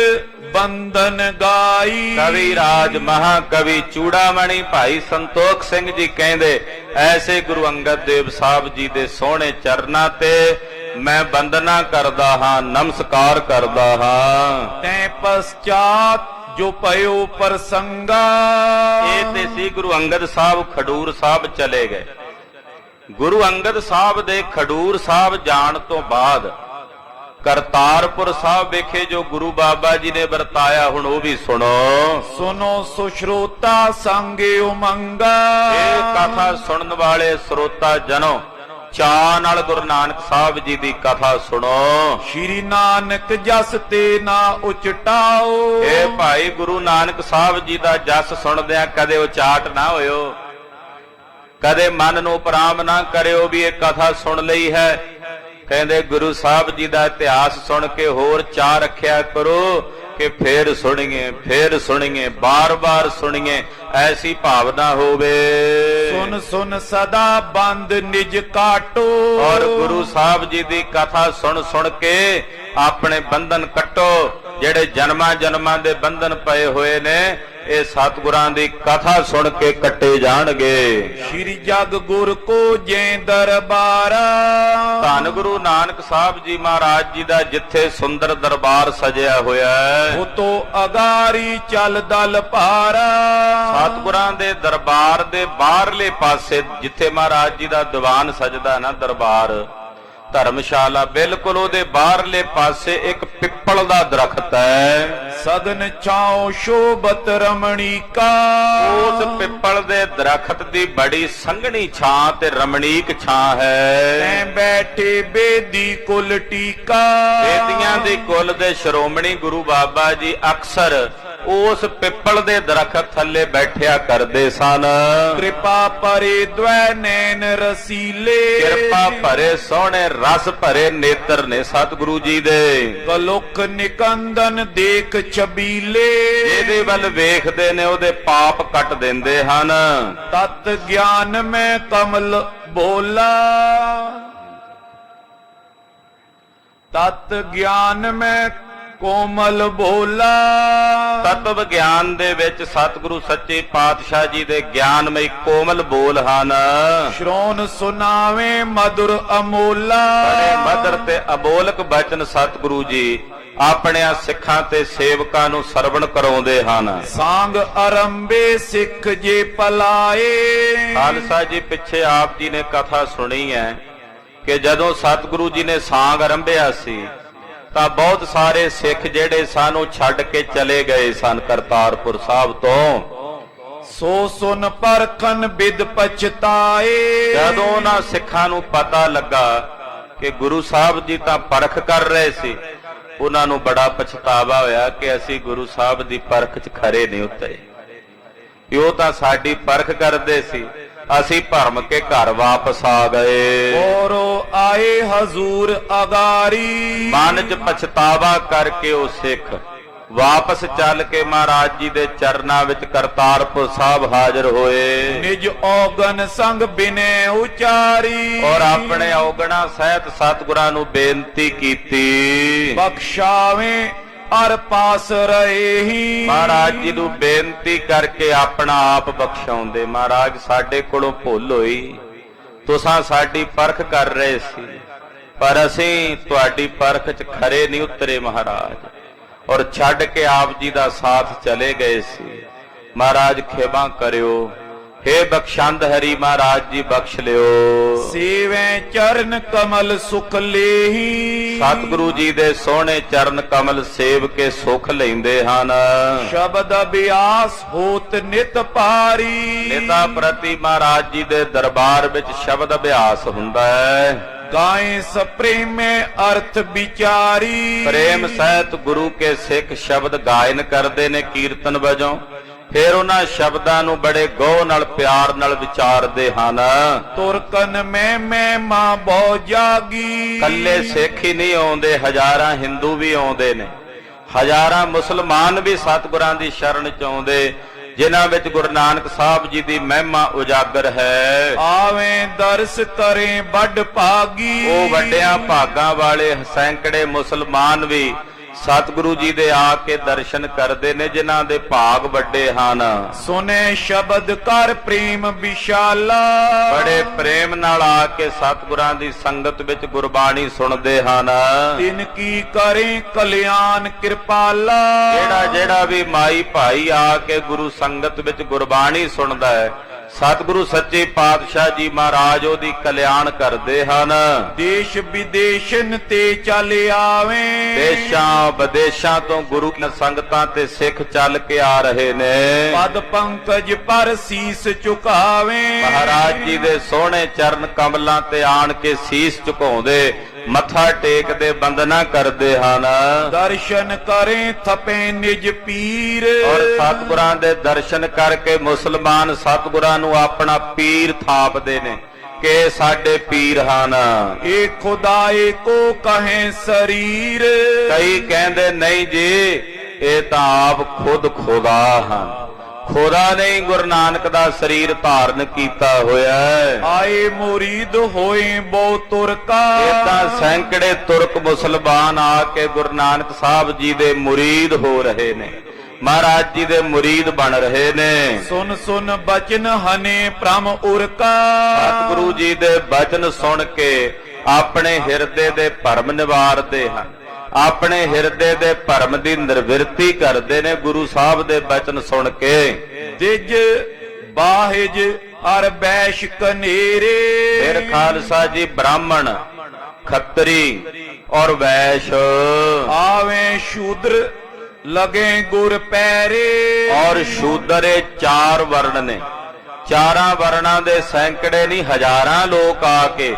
ਬੰਧਨ ਗਾਈ। ਕਵੀ ਰਾਜ ਮਹਾਕਵੀ ਚੂੜਾਮਣੀ ਭਾਈ ਸੰਤੋਖ ਸਿੰਘ ਜੀ ਕਹਿੰਦੇ, ਐਸੇ ਗੁਰੂ ਅੰਗਦ ਦੇਵ ਸਾਹਿਬ ਜੀ ਦੇ ਸੋਹਣੇ ਚਰਨਾਂ ਤੇ ਮੈਂ ਬੰਦਨਾ ਕਰਦਾ ਹਾਂ, ਨਮਸਕਾਰ ਕਰਦਾ ਹਾਂ। ਤੈ ਪਛਾਤ ਜੋ ਪਇਓ ਪ੍ਰਸੰਗਾ, ਇਹ ਤੇ ਸੀ ਗੁਰੂ ਅੰਗਦ ਸਾਹਿਬ ਖਡੂਰ ਸਾਹਿਬ ਚਲੇ ਗਏ। ਗੁਰੂ ਅੰਗਦ ਸਾਹਿਬ ਦੇ ਖਡੂਰ ਸਾਹਿਬ ਜਾਣ ਤੋਂ ਬਾਅਦ ਕਰਤਾਰਪੁਰ ਸਾਹਿਬ ਵਿਖੇ ਜੋ ਗੁਰੂ ਬਾਬਾ ਜੀ ਨੇ ਵਰਤਾਇਆ, ਹੁਣ ਉਹ ਵੀ ਸੁਣੋ। ਸੁਨੋ ਸੁਸ਼ਰੋਤਾ ਸੰਗੇ ਉਮੰਗਾ, ਇਹ ਕਥਾ ਸੁਣਨ ਵਾਲੇ ਸਰੋਤਾ ਜਨੋ ਚਾਅ ਨਾਲ ਗੁਰੂ ਨਾਨਕ ਸਾਹਿਬ ਜੀ ਦੀ ਕਥਾ ਸੁਣੋ। ਸ਼੍ਰੀ ਨਾਨਕ ਜਸ ਤੇ ਨਾ ਉਚਟਾਓ, ਇਹ ਭਾਈ ਗੁਰੂ ਨਾਨਕ ਸਾਹਿਬ ਜੀ ਦਾ ਜਸ ਸੁਣਦਿਆਂ ਕਦੇ ਉਚਾਟ ਨਾ ਹੋਇਓ, ਕਦੇ ਮਨ ਨੂੰ ਉਪਰਾਮ ਨਾ ਕਰਿਓ ਵੀ ਇਹ ਕਥਾ ਸੁਣ ਲਈ ਹੈ। ਕਹਿੰਦੇ ਗੁਰੂ ਸਾਹਿਬ ਜੀ ਦਾ ਇਤਿਹਾਸ ਸੁਣ ਕੇ ਹੋਰ ਚਾਅ ਰੱਖਿਆ ਕਰੋ ਕਿ ਫੇਰ ਸੁਣੀਏ, ਬਾਰ-ਬਾਰ ਸੁਣੀਏ, ਐਸੀ ਭਾਵਨਾ ਹੋਵੇ। ਸੁਨ ਸੁਨ ਸਦਾ ਬੰਦ ਨਿਜ ਕਾਟੋ, ਔਰ ਗੁਰੂ ਸਾਹਿਬ ਜੀ ਦੀ ਕਥਾ ਸੁਣ ਸੁਣ ਕੇ ਆਪਣੇ ਬੰਧਨ ਕੱਟੋ। ਜਿਹੜੇ ਜਨਮਾਂ ਦੇ ਬੰਧਨ ਪਏ ਹੋਏ ਨੇ, ਇਹ ਸਤਿਗੁਰਾਂ ਦੀ ਕਥਾ ਸੁਣ ਕੇ ਕੱਟੇ ਜਾਣਗੇ। ਸ਼੍ਰੀ ਜਗ ਗੁਰ ਕੋ ਜੈ ਦਰਬਾਰ, ਧੰਨ ਗੁਰੂ ਨਾਨਕ ਸਾਹਿਬ ਜੀ ਮਹਾਰਾਜ ਜੀ ਦਾ ਜਿੱਥੇ ਸੁੰਦਰ ਦਰਬਾਰ ਸਜਿਆ ਹੋਇਆ ਹੈ, ਉਤੋਂ ਅਗਾਰੀ ਚੱਲ ਦਲ ਭਾਰਾ। ਸਤਿਗੁਰਾਂ ਦੇ ਦਰਬਾਰ ਦੇ ਬਾਹਰਲੇ ਪਾਸੇ ਜਿੱਥੇ ਮਹਾਰਾਜ ਜੀ ਦਾ ਦੀਵਾਨ ਸਜਦਾ ਨਾ, ਦਰਬਾਰ ਧਰਮਸ਼ਾਲਾ, ਬਿਲਕੁਲ ਉਹਦੇ ਬਾਹਰਲੇ ਪਾਸੇ ਇੱਕ ਪਿੱਪਲ ਦਾ ਦਰਖਤ ਹੈ। ਸਦਨ ਛਾਉ ਸ਼ੋਭਤ ਰਮਣੀਕਾ, ਉਸ ਪਿੱਪਲ ਦੇ ਦਰਖਤ ਦੀ ਬੜੀ ਸੰਘਣੀ ਛਾਂ ਤੇ ਰਮਣੀਕ ਛਾਂ ਹੈ। ਤੈਂ ਬੈਠੇ ਬੇਦੀ ਕੁਲ ਟੀਕਾ, ਬੇਦੀਆਂ ਦੀ ਕੁਲ ਦੇ ਸ਼੍ਰੋਮਣੀ ਗੁਰੂ ਬਾਬਾ ਜੀ ਅਕਸਰ ਉਸ ਪਿੱਪਲ ਦੇ ਦਰਖਤ ਥੱਲੇ ਬੈਠਿਆ ਕਰਦੇ ਸਨ। ਕਿਰਪਾ ਭਰੇ ਦ્વੈ ਨੈਣ ਰਸੀਲੇ, ਕਿਰਪਾ ਭਰੇ ਸੋਹਣੇ ਰਸ ਭਰੇ ਨੇਤਰ ਨੇ ਸਤਿਗੁਰੂ ਜੀ ਦੇ। ਕਲੁਕ ਨਿਕੰਦਨ ਦੇਖ ਛਬੀਲੇ, ਜਿਹਦੇ ਵੱਲ ਵੇਖਦੇ ਨੇ ਉਹਦੇ ਪਾਪ ਕੱਟ ਦਿੰਦੇ ਹਨ। ਤਤ ਗਿਆਨ ਮੈਂ ਕਮਲ ਬੋਲਾ, ਤਤ ਗਿਆਨ ਮੈਂ ਕੋਮਲ ਬੋਲਾ। ਤਤਵ ਗਿਆਨ ਦੇ ਵਿੱਚ ਸਤਿਗੁਰੂ ਸੱਚੇ ਪਾਤਸ਼ਾਹ ਜੀ ਦੇ ਗਿਆਨਮਈ ਕੋਮਲ ਬੋਲ ਹਨ। ਸ਼੍ਰੋਣ ਸੁਨਾਵੇ ਮధుਰ ਅਮੋਲਾ, ਬੜੇ ਮਧੁਰ ਤੇ ਅਬੋਲਕ ਬਚਨ ਸਤਿਗੁਰੂ ਜੀ ਆਪਣਿਆਂ ਸਿੱਖਾਂ ਤੇ ਸੇਵਕਾਂ ਨੂੰ ਸਰਵਣ ਕਰਾਉਂਦੇ ਹਨ। ਸਾਂਗ ਅਰੰਭੇ ਸਿੱਖ ਜੇ ਪਲਾਏ, ਖਾਲਸਾ ਜੀ ਪਿੱਛੇ ਆਪ ਜੀ ਨੇ ਕਥਾ ਸੁਣੀ ਹੈ ਕਿ ਜਦੋਂ ਸਤਿਗੁਰੂ ਜੀ ਨੇ ਸਾਂਗ ਆਰੰਭਿਆ ਸੀ ਤਾਂ ਬਹੁਤ ਸਾਰੇ ਸਿੱਖ ਜਿਹੜੇ ਸਨ ਉਹ ਛੱਡ ਕੇ ਚਲੇ ਗਏ ਸਨ ਕਰਤਾਰਪੁਰ ਸਾਹਿਬ ਤੋਂ। ਸੋ ਸੁਨ ਪਰਖਨ ਬਿਦ ਪਛਤਾਏ, ਜਦੋਂ ਉਹਨਾਂ ਸਿੱਖਾਂ ਨੂੰ ਪਤਾ ਲੱਗਾ ਕਿ ਗੁਰੂ ਸਾਹਿਬ ਜੀ ਤਾਂ ਪਰਖ ਕਰ ਰਹੇ ਸੀ, ਉਹਨਾਂ ਨੂੰ ਬੜਾ ਪਛਤਾਵਾ ਹੋਇਆ ਕਿ ਅਸੀਂ ਗੁਰੂ ਸਾਹਿਬ ਦੀ ਪਰਖ 'ਚ ਖਰੇ ਨਹੀਂ ਉਤਰੇ। ਉਹ ਤਾਂ ਸਾਡੀ ਪਰਖ ਕਰਦੇ ਸੀ, ਅਸੀਂ ਭਰਮ ਕੇ ਘਰ ਵਾਪਸ ਆ ਗਏ। ਔਰੋ ਆਏ ਹਜ਼ੂਰ ਅਗਾਰੀ, ਮਨ 'ਚ ਪਛਤਾਵਾ ਕਰਕੇ ਉਹ ਸਿੱਖ ਵਾਪਸ ਚੱਲ ਕੇ ਮਹਾਰਾਜ ਜੀ ਦੇ ਚਰਨਾਂ ਵਿੱਚ ਕਰਤਾਰਪੁਰ ਸਾਹਿਬ ਹਾਜ਼ਰ ਹੋਏ ਨਿਜ ਔਗਣ ਸੰਗ ਬਿਨੇ ਉਚਾਰੀ ਔਰ ਆਪਣੇ ਔਗਣਾ ਸਹਿਤ ਸਤਿਗੁਰਾਂ ਨੂੰ ਬੇਨਤੀ ਕੀਤੀ। ਬਖਸ਼ਾਵੇਂ ਅਰ ਪਾਸ ਰਹੀ ਮਹਾਰਾਜ ਜੀ ਨੂੰ ਬੇਨਤੀ ਕਰਕੇ ਆਪਣਾ ਆਪ ਬਖਸ਼ਾਉਂਦੇ। ਮਹਾਰਾਜ ਸਾਡੇ ਕੋਲੋਂ ਭੁੱਲ ਹੋਈ, ਤੁਸਾਂ ਸਾਡੀ ਪਰਖ ਕਰ ਰਹੇ ਸੀ, ਪਰ ਅਸੀਂ ਤੁਹਾਡੀ ਪਰਖ 'ਚ ਖਰੇ ਨਹੀਂ ਉਤਰੇ ਮਹਾਰਾਜ, ਔਰ ਛੱਡ ਕੇ ਆਪ ਜੀ ਦਾ ਸਾਥ ਚਲੇ ਗਏ ਸੀ। ਮਹਾਰਾਜ ਖਿਮਾ ਕਰਿਓ। हे ਬਖਸ਼ੰਦ ਹਰੀ ਮਹਾਰਾਜ ਜੀ ਬਖਸ਼ ਲਿਓ। ਸੇਵੈ ਚਰਨ ਕਮਲ ਸੁਖ ਲੇਹੀ ਸਤਿਗੁਰੂ ਜੀ ਦੇ ਸੋਹਣੇ ਚਰਨ ਕਮਲ ਸੇਵ ਕੇ ਸੁਖ ਲੈਂਦੇ ਹਨ। ਸ਼ਬਦ ਅਭਿਆਸ ਹੋਤ ਨਿਤ ਪਾਰੀ ਨਿਤਾ ਪ੍ਰਤੀ ਮਹਾਰਾਜ ਜੀ ਦੇ ਦਰਬਾਰ ਵਿੱਚ ਸ਼ਬਦ ਅਭਿਆਸ ਹੁੰਦਾ ਹੈ। ਗਾਏ ਸਪ੍ਰੇਮੇ ਅਰਥ ਵਿਚਾਰੀ ਪ੍ਰੇਮ ਸਹਿਤ ਗੁਰੂ ਕੇ ਸਿੱਖ ਸ਼ਬਦ ਗਾਇਨ ਕਰਦੇ ਨੇ ਕੀਰਤਨ ਵਜੋਂ, ਫਿਰ ਉਹਨਾਂ ਸ਼ਬਦਾਂ ਨੂੰ ਬੜੇ ਗੌਹ ਨਾਲ ਪਿਆਰ ਨਾਲ ਵਿਚਾਰਦੇ ਹਨ। ਤੁਰਕਨ ਮੈਂ ਮਾਂ ਬਹੁ ਜਾਗੀ ਕੱਲੇ ਸਿੱਖ ਹੀ ਨਹੀਂ ਆਉਂਦੇ, ਹਜ਼ਾਰਾਂ ਹਿੰਦੂ ਵੀ ਆਉਂਦੇ ਨੇ, ਹਜ਼ਾਰਾਂ ਮੁਸਲਮਾਨ ਵੀ ਸਤਿਗੁਰਾਂ ਦੀ ਸ਼ਰਨ ਚ ਆਉਂਦੇ, ਜਿਨ੍ਹਾਂ ਵਿੱਚ ਗੁਰੂ ਨਾਨਕ ਸਾਹਿਬ ਜੀ ਦੀ ਮਹਿਮਾ ਉਜਾਗਰ ਹੈ। ਆਵੇਂ ਦਰਸ ਕਰੇ ਵੱਡ ਭਾਗੀ ਉਹ ਵੱਡਿਆਂ ਭਾਗਾਂ ਵਾਲੇ ਸੈਂਕੜੇ ਮੁਸਲਮਾਨ ਵੀ ਸਤਿਗੁਰੂ ਜੀ ਦੇ ਆ ਕੇ ਦਰਸ਼ਨ ਕਰਦੇ ਨੇ, ਜਿਨ੍ਹਾਂ ਦੇ ਭਾਗ ਵੱਡੇ ਹਨ। ਸੁਨੇ ਸ਼ਬਦ ਕਰ ਪ੍ਰੇਮ ਵਿਸ਼ਾਲਾ ਬੜੇ ਪ੍ਰੇਮ ਨਾਲ ਆ ਕੇ ਸਤਿਗੁਰਾਂ ਦੀ ਸੰਗਤ ਵਿੱਚ ਗੁਰਬਾਣੀ ਸੁਣਦੇ ਹਨ। ਤਿਨ ਕੀ ਕਰੇ ਕਲਿਆਣ ਕਿਰਪਾਲਾ ਜਿਹੜਾ ਵੀ ਮਾਈ ਭਾਈ ਆ ਕੇ ਗੁਰੂ ਸੰਗਤ ਵਿੱਚ ਗੁਰਬਾਣੀ ਸੁਣਦਾ ਹੈ, ਸਤਿਗੁਰੂ ਸੱਚੇ ਪਾਤਸ਼ਾਹ ਜੀ ਮਹਾਰਾਜ ਉਹਦੀ ਕਲਿਆਣ ਕਰਦੇ ਹਨ। ਦੇਸ਼ ਵਿਦੇਸ਼ਨ ਤੇ ਚੱਲ ਆਵੇਂ ਦੇਸ਼ਾਂ ਵਿਦੇਸ਼ਾਂ ਤੋਂ ਗੁਰੂ ਦੀਆਂ ਸੰਗਤਾਂ ਤੇ ਸਿੱਖ ਚੱਲ ਕੇ ਆ ਰਹੇ ਨੇ। ਪਦ ਪੰਕਜ ਪਰ ਸੀਸ ਝੁਕਾਵੇਂ ਮਹਾਰਾਜ ਜੀ ਦੇ ਸੋਹਣੇ ਚਰਨ ਕਮਲਾਂ ਤੇ ਆਣ ਕੇ ਸੀਸ ਝੁਕਾਉਂਦੇ, ਮੱਥਾ ਟੇਕਦੇ, ਬੰਦਨਾ ਕਰਦੇ ਹਨ। ਦਰਸ਼ਨ ਕਰੇ ਥਪੇ ਨਿਜ ਪੀਰ ਔਰ ਸਤਿਗੁਰਾਂ ਦੇ ਦਰਸ਼ਨ ਕਰਕੇ ਮੁਸਲਮਾਨ ਸਤਿਗੁਰਾਂ ਨੂੰ ਆਪਣਾ ਪੀਰ ਥਾਪਦੇ ਨੇ ਕਿ ਸਾਡੇ ਪੀਰ ਹਨ। ਏ ਖੁਦਾਏ ਕੋ ਕਹੇ ਸਰੀਰ ਕਈ ਕਹਿੰਦੇ ਨਹੀਂ ਜੀ, ਇਹ ਤਾਂ ਆਪ ਖੁਦ ਖੁਦਾ ਹਨ। ਖੁਦਾ ਨੇ ਗੁਰੂ ਨਾਨਕ ਦਾ ਸਰੀਰ ਧਾਰਨ ਕੀਤਾ ਹੋਇਆ ਹੈ। ਆਏ ਮੁਰੀਦ ਹੋਏ ਬਹੁ ਤੁਰਕਾ ਇਹ ਤਾਂ ਸੈਂਕੜੇ ਤੁਰਕ ਮੁਸਲਮਾਨ ਆ ਕੇ ਗੁਰੂ ਨਾਨਕ ਸਾਹਿਬ ਜੀ ਦੇ ਮੁਰੀਦ ਹੋ ਰਹੇ ਨੇ, ਮਹਾਰਾਜ ਜੀ ਦੇ ਮੁਰੀਦ ਬਣ ਰਹੇ ਨੇ। ਸੁਨ ਸੁਨ ਬਚਨ ਹਨੇ ਪ੍ਰਮ ਉਰਕਾ ਸਤਿਗੁਰੂ ਜੀ ਦੇ ਬਚਨ ਸੁਣ ਕੇ ਆਪਣੇ ਹਿਰਦੇ ਦੇ ਭਰਮ ਨਿਵਾਰਦੇ ਹਨ, ਆਪਣੇ ਹਿਰਦੇ ਦੇ ਭਰਮ ਦੀ ਨਿਰਵਿਰਤੀ ਕਰਦੇ ਨੇ ਗੁਰੂ ਸਾਹਿਬ ਦੇ ਬਚਨ ਸੁਣ ਕੇ। ਦਿਜ ਬਾਹਿਜ ਅਰ ਬੈਸ਼ ਕਨੇਰੇ ਫਿਰ ਖਾਲਸਾ ਜੀ ਬ੍ਰਾਹਮਣ, ਖੱਤਰੀ ਔਰ ਵੈਸ਼ ਆਵੇਂ ਸ਼ੂਦਰ ਲਗੇ ਗੁਰ ਪੈਰੇ ਔਰ ਸ਼ੂਦਰੇ ਚਾਰ ਵਰਣ ਨੇ। ਚਾਰਾਂ ਵਰਣਾਂ ਦੇ ਸੈਂਕੜੇ ਨਹੀਂ ਹਜ਼ਾਰਾਂ ਲੋਕ ਆ ਕੇ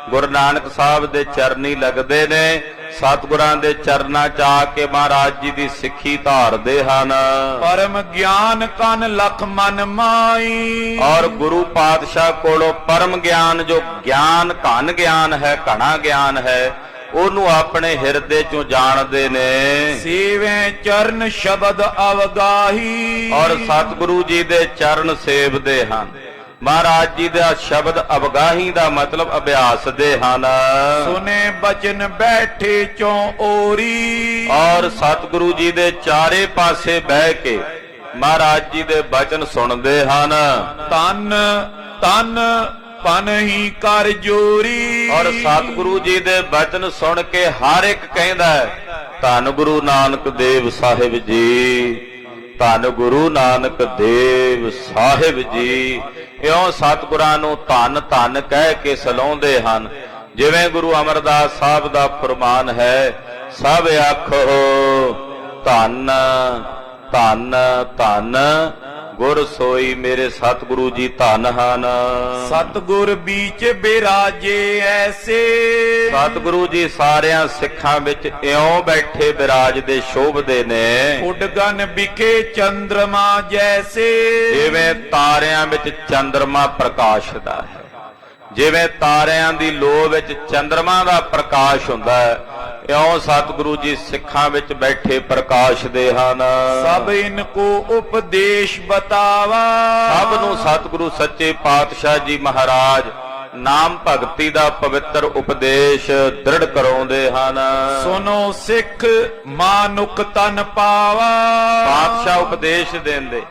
ਗੁਰੂ ਨਾਨਕ ਸਾਹਿਬ ਦੇ ਚਰਨੀ ਲੱਗਦੇ ਨੇ, ਸਤਿਗੁਰਾਂ ਦੇ ਚਰਨਾਂ 'ਚ ਆ ਕੇ ਮਹਾਰਾਜ ਜੀ ਦੀ ਸਿੱਖੀ ਧਾਰਦੇ ਹਨ। ਪਰਮ ਗਿਆਨ ਕਨ ਲਖ ਮਨ ਮਾਈ ਔਰ ਗੁਰੂ ਪਾਤਸ਼ਾਹ ਕੋਲੋਂ ਪਰਮ ਗਿਆਨ, ਜੋ ਗਿਆਨ ਘਨ ਗਿਆਨ ਹੈ, ਘਣਾ ਗਿਆਨ ਹੈ, ਉਹਨੂੰ ਆਪਣੇ ਹਿਰਦੇ 'ਚੋਂ ਜਾਣਦੇ ਨੇ। ਸੇਵੇਂ ਚਰਨ ਸ਼ਬਦ ਅਵਗਾਹੀ ਔਰ ਸਤਿਗੁਰੂ ਜੀ ਦੇ ਚਰਨ ਸੇਵਦੇ ਹਨ। ਮਹਾਰਾਜ ਜੀ ਦਾ ਸ਼ਬਦ ਅਵਗਾਹੀ ਦਾ ਮਤਲਬ ਅਭਿਆਸ ਦੇ ਹਨ। ਸੁਨੇ ਬਚਨ ਬੈਠੇ ਚੋਂ ਓਰੀ ਔਰ ਸਤਿਗੁਰੂ ਜੀ ਦੇ ਚਾਰੇ ਪਾਸੇ ਬਹਿ ਕੇ ਮਹਾਰਾਜ ਜੀ ਦੇ ਬਚਨ ਸੁਣਦੇ ਹਨ। ਤਨ ਤਨ ਪਨ ਹੀ ਕਰ ਜੋਰੀ ਔਰ ਸਤਿਗੁਰੂ ਜੀ ਦੇ ਬਚਨ ਸੁਣ ਕੇ ਹਰ ਇੱਕ ਕਹਿੰਦਾ ਧੰਨ ਗੁਰੂ ਨਾਨਕ ਦੇਵ ਸਾਹਿਬ ਜੀ, ਧੰਨ ਗੁਰੂ ਨਾਨਕ ਦੇਵ ਸਾਹਿਬ ਜੀ। ਇਉਂ ਸਤਿਗੁਰਾਂ ਨੂੰ ਧੰਨ ਧੰਨ ਕਹਿ ਕੇ ਸਲਾਉਂਦੇ ਹਨ। ਜਿਵੇਂ ਗੁਰੂ ਅਮਰਦਾਸ ਸਾਹਿਬ ਦਾ ਫਰਮਾਨ ਹੈ, ਸਭ ਆਖੋ ਧੰਨ ਧੰਨ ਧੰਨ ਗੁਰ ਸੋਈ ਮੇਰੇ ਸਤਿਗੁਰੂ ਜੀ ਧੰਨ ਹਨ। ਸਤਿਗੁਰ ਵਿੱਚ ਬਿਰਾਜੇ ਐਸੇ ਸਤਿਗੁਰੂ ਜੀ ਸਾਰਿਆਂ ਸਿੱਖਾਂ ਵਿੱਚ ਇਉਂ ਬੈਠੇ ਬਿਰਾਜਦੇ ਸ਼ੋਭਦੇ ਨੇ, ਉਡਗਨ ਵਿਖੇ ਚੰਦਰਮਾ ਜੈਸੇ ਜਿਵੇਂ ਤਾਰਿਆਂ ਵਿੱਚ ਚੰਦਰਮਾ ਪ੍ਰਕਾਸ਼ਦਾ ਹੈ, ਜਿਵੇਂ ਤਾਰਿਆਂ ਦੀ ਲੋ ਵਿੱਚ ਚੰਦਰਮਾ ਦਾ ਪ੍ਰਕਾਸ਼ ਹੁੰਦਾ ਹੈ, ਇਉਂ ਸਤਿਗੁਰੂ ਜੀ ਸਿੱਖਾਂ ਵਿੱਚ ਬੈਠੇ ਪ੍ਰਕਾਸ਼ਦੇ ਹਨ। ਸਭ ਇਨ ਕੋ ਉਪਦੇਸ਼ ਬਤਾਵਾ। ਸਭ ਨੂੰ ਸਤਿਗੁਰੂ ਸੱਚੇ ਪਾਤਸ਼ਾਹ ਜੀ ਮਹਾਰਾਜ ਨਾਮ ਭਗਤੀ ਦਾ ਪਵਿੱਤਰ ਉਪਦੇਸ਼ ਦ੍ਰਿੜ ਕਰਾਉਂਦੇ ਹਨ। ਸੁਨੋ ਸਿੱਖ ਮਾਨੁਕ ਤਨ ਪਾਵਾ। ਪਾਤਸ਼ਾਹ ਉਪਦੇਸ਼ ਦਿੰਦੇ,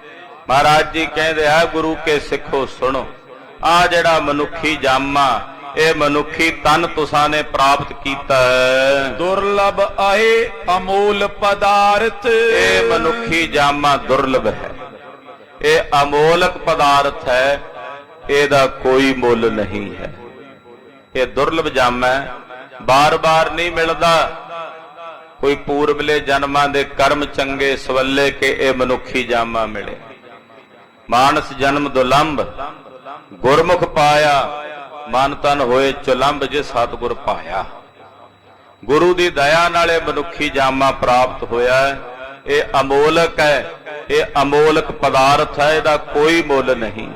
ਮਹਾਰਾਜ ਜੀ ਕਹਿੰਦੇ ਆ ਗੁਰੂ ਕੇ ਸਿੱਖੋ ਸੁਣੋ, ਆ ਜਿਹੜਾ ਮਨੁੱਖੀ ਜਾਮਾ ਇਹ ਮਨੁੱਖੀ ਤਨ ਤੁਸਾਂ ਨੇ ਪ੍ਰਾਪਤ ਕੀਤਾ ਹੈ। ਦੁਰਲਭ ਆਏ ਅਮੋਲ ਪਦਾਰਥ। ਇਹ ਮਨੁੱਖੀ ਜਾਮਾ ਦੁਰਲਭ ਹੈ, ਇਹ ਅਮੋਲਕ ਪਦਾਰਥ ਹੈ, ਇਹਦਾ ਕੋਈ ਮੁੱਲ ਨਹੀਂ ਹੈ। ਇਹ ਦੁਰਲਭ ਜਾਮਾ ਹੈ, ਬਾਰ-ਬਾਰ ਨਹੀਂ ਮਿਲਦਾ। ਕੋਈ ਪੂਰਬਲੇ ਜਨਮਾਂ ਦੇ ਕਰਮ ਚੰਗੇ ਸਵੱਲੇ ਕੇ ਇਹ ਮਨੁੱਖੀ ਜਾਮਾ ਮਿਲੇ। ਮਾਨਸ ਜਨਮ ਦੁਲੰਭ, ਗੁਰਮੁਖ ਪਾਇਆ ਮਨ ਤਨ ਹੋਏ ਚੁਲੰਭ, ਜੇ ਸਤਿਗੁਰ ਪਾਇਆ। ਗੁਰੂ ਦੀ ਦਇਆ ਨਾਲ ਇਹ ਮਨੁੱਖੀ ਜਾਮਾ ਪ੍ਰਾਪਤ ਹੋਇਆ ਹੈ। ਇਹ ਅਮੋਲਕ ਹੈ, ਇਹ ਅਮੋਲਕ ਪਦਾਰਥ ਹੈ, ਇਹਦਾ ਕੋਈ ਮੁੱਲ ਨਹੀਂ।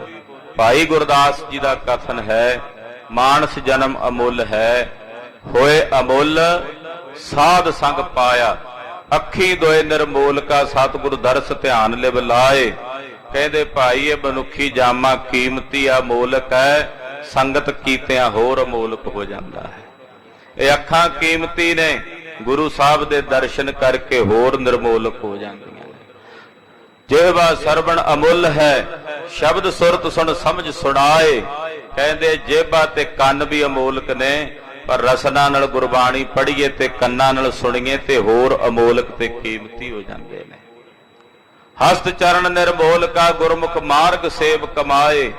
ਭਾਈ ਗੁਰਦਾਸ ਜੀ ਦਾ ਕਥਨ ਹੈ, ਮਾਨਸ ਜਨਮ ਅਮੁੱਲ ਹੈ, ਹੋਏ ਅਮੁੱਲ ਸਾਧ ਸੰਗ ਪਾਇਆ। ਅੱਖੀ ਦੋਏ ਨਿਰਮੋਲਕਾ ਸਤਿਗੁਰ ਦਰਸ ਧਿਆਨ ਲਿਵ ਲਾਏ। ਕਹਿੰਦੇ ਭਾਈ ਇਹ ਮਨੁੱਖੀ ਜਾਮਾ ਕੀਮਤੀ ਆ, ਅਮੋਲਕ ਹੈ, ਸੰਗਤ ਕੀਤਿਆਂ ਹੋਰ ਅਮੋਲਕ ਹੋ ਜਾਂਦਾ ਹੈ। ਇਹ ਅੱਖਾਂ ਕੀਮਤੀ ਨੇ, ਗੁਰੂ ਸਾਹਿਬ ਦੇ ਦਰਸ਼ਨ ਕਰਕੇ ਹੋਰ ਨਿਰਮੋਲਕ ਹੋ ਜਾਂਦੀਆਂ ਨੇ। ਜਿਹਵਾ ਸਰਵਣ ਅਮੁੱਲ ਹੈ, ਸ਼ਬਦ ਸੁਰਤ ਸੁਣ ਸਮਝ ਸੁਣਾਏ। ਕਹਿੰਦੇ ਜੇਬਾ ਤੇ ਕੰਨ ਵੀ ਅਮੋਲਕ ਨੇ, ਪਰ ਰਸਨਾ ਨਾਲ ਗੁਰਬਾਣੀ ਪੜ੍ਹੀਏ ਤੇ ਕੰਨਾਂ ਨਾਲ ਸੁਣੀਏ ਤੇ ਹੋਰ ਅਮੋਲਕ ਤੇ ਕੀਮਤੀ ਹੋ ਜਾਂਦੇ ਨੇ। ਹਸਤ ਚਰਨ ਨਿਰਮੋਲਕਾ ਗੁਰਮੁਖ ਮਾਰਗ ਸੇਵ ਕਮਾਏ।